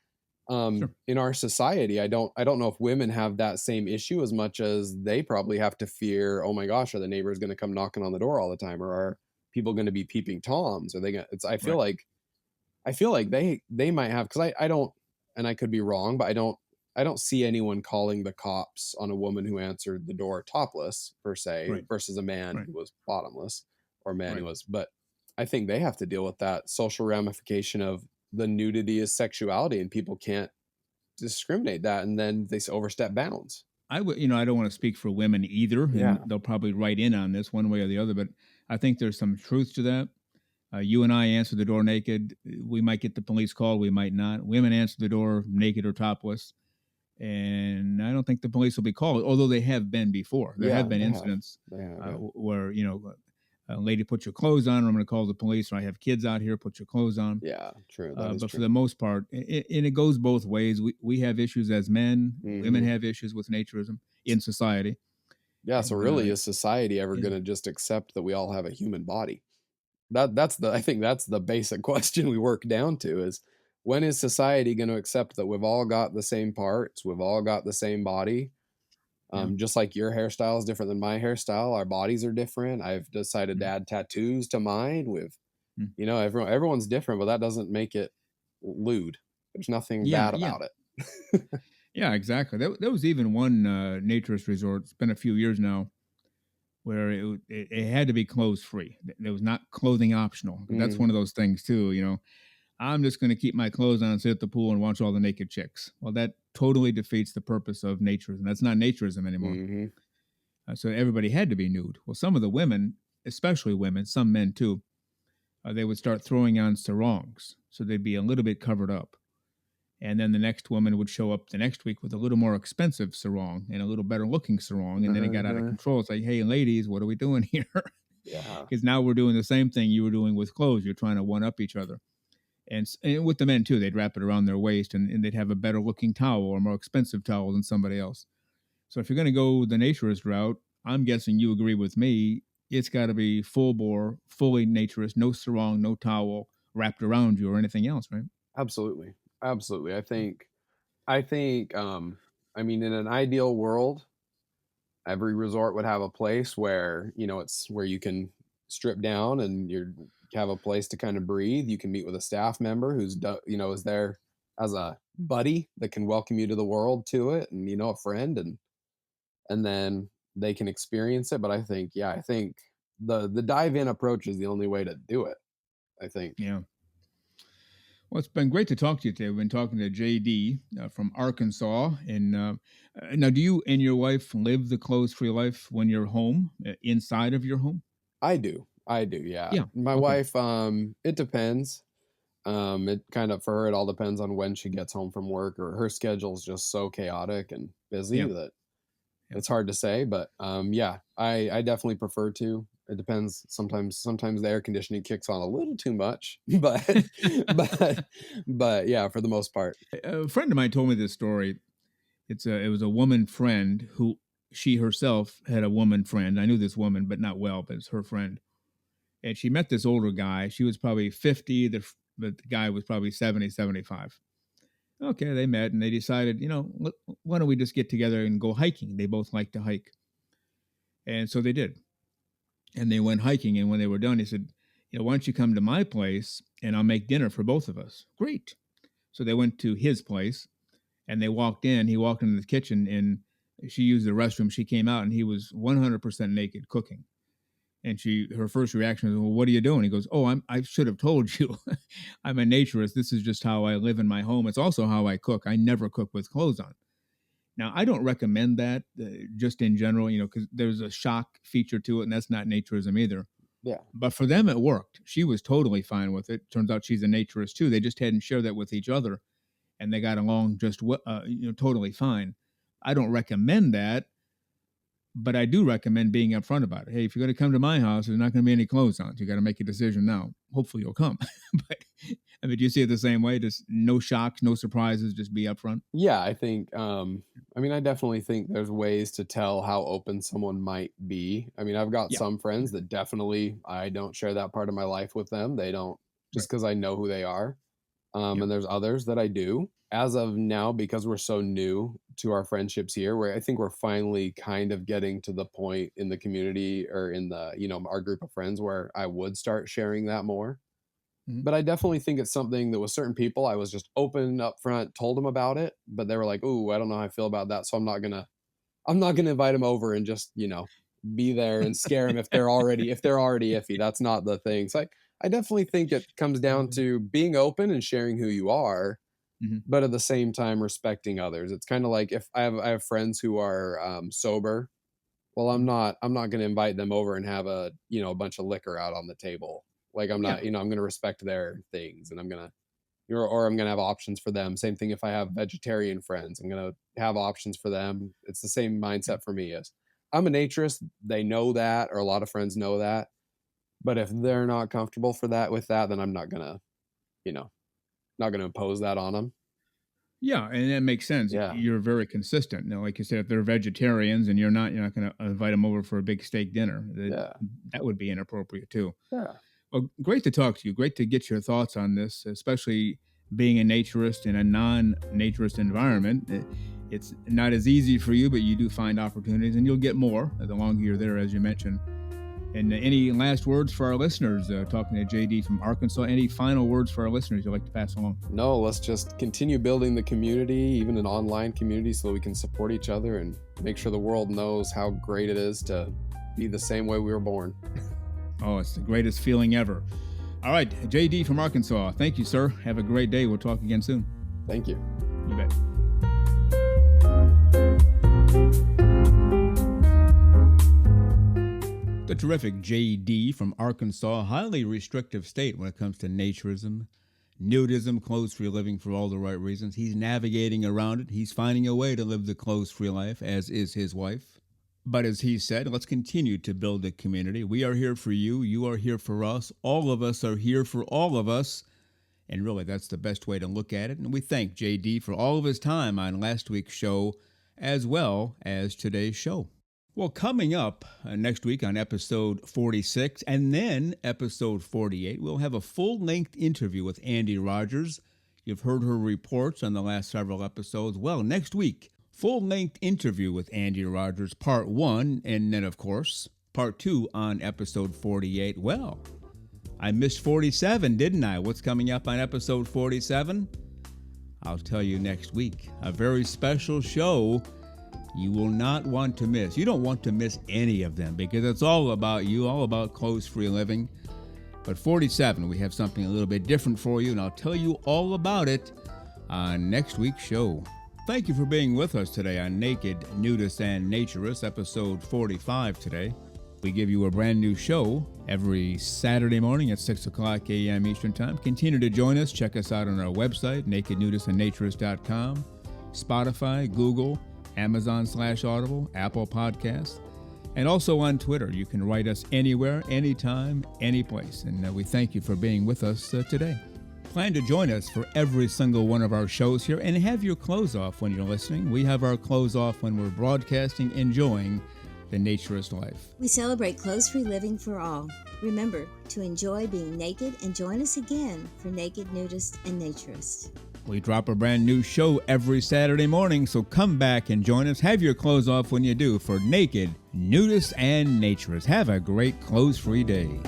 sure, In our society, I don't know if women have that same issue as much as they probably have to fear, oh my gosh, are the neighbors going to come knocking on the door all the time, or are people going to be peeping toms? Are they going to, it's, right, I feel like they might have, because I don't, and I could be wrong, but I don't see anyone calling the cops on a woman who answered the door topless per se right, versus a man right, who was bottomless, or a man who right. was, but I think they have to deal with that social ramification of the nudity is sexuality, and people can't discriminate that, and then they overstep bounds. I would, I don't want to speak for women either, and Yeah. they'll probably write in on this one way or the other, but I think there's some truth to that. You and I answer the door naked. We might get the police call, we might not. Women answer the door naked or topless, and I don't think the police will be called, although they have been before. There have Yeah, been they have. incidents They have, yeah. where, lady, put your clothes on, or I'm going to call the police, or I have kids out here, put your clothes on. Yeah, true, that is But for true. the most part, and it goes both ways. We have issues as men. Women Mhm. have issues with naturism in society, Yeah, so and really, is society ever yeah, gonna just accept that we all have a human body? That's the I think that's the basic question we work down to is, when is society gonna accept that we've all got the same parts, we've all got the same body? yeah, Just like your hairstyle is different than my hairstyle, our bodies are different. I've decided to mm, add tattoos to mine with, mm. everyone's different, but that doesn't make it lewd. There's nothing Yeah, bad yeah, about it. yeah, exactly. There was even one naturist resort. It's been a few years now where it had to be clothes free. There was not clothing optional. That's one Mhm, of those things too. I'm just going to keep my clothes on and sit at the pool and watch all the naked chicks. Well, that totally defeats the purpose of naturism. That's not naturism anymore. mhm. So everybody had to be nude. Well, some of the women, especially women, some men too, they would start throwing on sarongs, so they'd be a little bit covered up. And then the next woman would show up the next week with a little more expensive sarong and a little better looking sarong, and then it got out of Uh-huh. control. It's like, hey, ladies, what are we doing here? Yeah, Because now we're doing the same thing you were doing with clothes. You're trying to one up each other. And with the men too, they'd wrap it around their waist, and they'd have a better looking towel or more expensive towel than somebody else. So if you're going to go the naturist route, I'm guessing you agree with me. It's got to be full bore, fully naturist, no sarong, no towel wrapped around you or anything else, right? absolutely. Absolutely. I think, I mean, in an ideal world, every resort would have a place where, it's where you can strip down and you have a place to kind of breathe. You can meet with a staff member is there as a buddy that can welcome you to the world to it, and, a friend, and then they can experience it. But I think, yeah, I think the dive in approach is the only way to do it, I think. Yeah. Well, it's been great to talk to you today. We've been talking to JD from Arkansas. And now, do you and your wife live the clothes free life when you're home, inside of your home? I do. I do, yeah. Yeah. My Okay. wife, it depends. It kind of, for her, it all depends on when she gets home from work, or her schedule's just so chaotic and busy Yeah. that Yeah. it's hard to say. But yeah, I definitely prefer to. It depends. Sometimes the air conditioning kicks on a little too much, but but but yeah, for the most part. A friend of mine told me this story. It was a woman friend who she herself had a woman friend. I knew this woman, but not well, but it's her friend. And she met this older guy. She was probably 50. The guy was probably 70, 75. Okay, they met and they decided, why don't we just get together and go hiking? They both like to hike. And so they did. And they went hiking. And when they were done, he said, why don't you come to my place and I'll make dinner for both of us? Great. So they went to his place and they walked in. He walked into the kitchen and she used the restroom. She came out and he was 100% naked cooking. And her first reaction was, well, what are you doing? He goes, oh, I should have told you. I'm a naturist. This is just how I live in my home. It's also how I cook. I never cook with clothes on. Now, I don't recommend that just in general, because there's a shock feature to it, and that's not naturism either. Yeah. But for them, it worked. She was totally fine with it. Turns out she's a naturist too. They just hadn't shared that with each other, and they got along just totally fine. I don't recommend that, but I do recommend being upfront about it. Hey, if you're going to come to my house, there's not going to be any clothes on. So you got to make a decision now. Hopefully you'll come. But I mean, do you see it the same way? Just no shocks, no surprises, just be upfront? Yeah, I think, I definitely think there's ways to tell how open someone might be. I mean, I've got some friends that definitely, I don't share that part of my life with them. They don't, just because I know who they are. And there's others that I do. As of now, because we're so new to our friendships here, where I think we're finally kind of getting to the point in the community or in the, our group of friends where I would start sharing that more. Mhm. But I definitely think it's something that with certain people, I was just open up front, told them about it, but they were like, "Ooh, I don't know how I feel about that." So I'm not gonna invite them over and just, be there and scare them if they're already iffy. That's not the thing. So I definitely think it comes down to being open and sharing who you are, Mhm. but at the same time respecting others. It's kind of like if I have friends who are sober. Well, I'm not going to invite them over and have a bunch of liquor out on the table. Like I'm not, I'm going to respect their things, and I'm going to or I'm going to have options for them. Same thing if I have vegetarian friends, I'm going to have options for them. It's the same mindset for me as I'm a naturist. They know that, or a lot of friends know that. But if they're not comfortable with that, then I'm not going to, not going to impose that on them. Yeah, and that makes sense. Yeah. You're very consistent. Like you said, if they're vegetarians and you're not going to invite them over for a big steak dinner. That would be inappropriate too. Yeah. Well, great to talk to you. Great to get your thoughts on this, especially being a naturist in a non-naturist environment. It's not as easy for you, but you do find opportunities, and you'll get more the longer you're there, as you mentioned. And any last words for our listeners? Talking to JD from Arkansas, any final words for our listeners you'd like to pass along? No, let's just continue building the community, even an online community, so we can support each other and make sure the world knows how great it is to be the same way we were born. Oh, it's the greatest feeling ever. All right, JD from Arkansas, thank you, sir. Have a great day. We'll talk again soon. Thank you. You bet. The terrific JD from Arkansas, highly restrictive state when it comes to naturism, nudism, clothes-free living for all the right reasons. He's navigating around it. He's finding a way to live the clothes-free life, as is his wife. But as he said, let's continue to build a community. We are here for you. You are here for us. All of us are here for all of us. And really, that's the best way to look at it. And we thank JD for all of his time on last week's show, as well as today's show. Well, coming up next week on episode 46 and then episode 48, we'll have a full-length interview with ANDEE RODGERS. You've heard her reports on the last several episodes. Well, next week, full-length interview with ANDEE RODGERS, part 1, and then, of course, part 2 on episode 48. Well, I missed 47, didn't I? What's coming up on episode 47? I'll tell you next week. A very special show you will not want to miss. You don't want to miss any of them because it's all about you, all about clothes-free living. But 47, we have something a little bit different for you, and I'll tell you all about it on next week's show. Thank you for being with us today on Naked, Nudists, and Naturists, episode 45 today. We give you a brand new show every Saturday morning at 6 o'clock a.m. Eastern Time. Continue to join us. Check us out on our website, nakednudistandnaturist.com, Spotify, Google, Amazon/Audible, Apple Podcasts, and also on Twitter. You can write us anywhere, anytime, any place. And we thank you for being with us today. Plan to join us for every single one of our shows here and have your clothes off when you're listening. We have our clothes off when we're broadcasting, enjoying the naturist life. We celebrate clothes-free living for all. Remember to enjoy being naked and join us again for Naked Nudists and Naturists. We drop a brand new show every Saturday morning, so come back and join us. Have your clothes off when you do for Naked Nudists and Naturists. Have a great clothes-free day.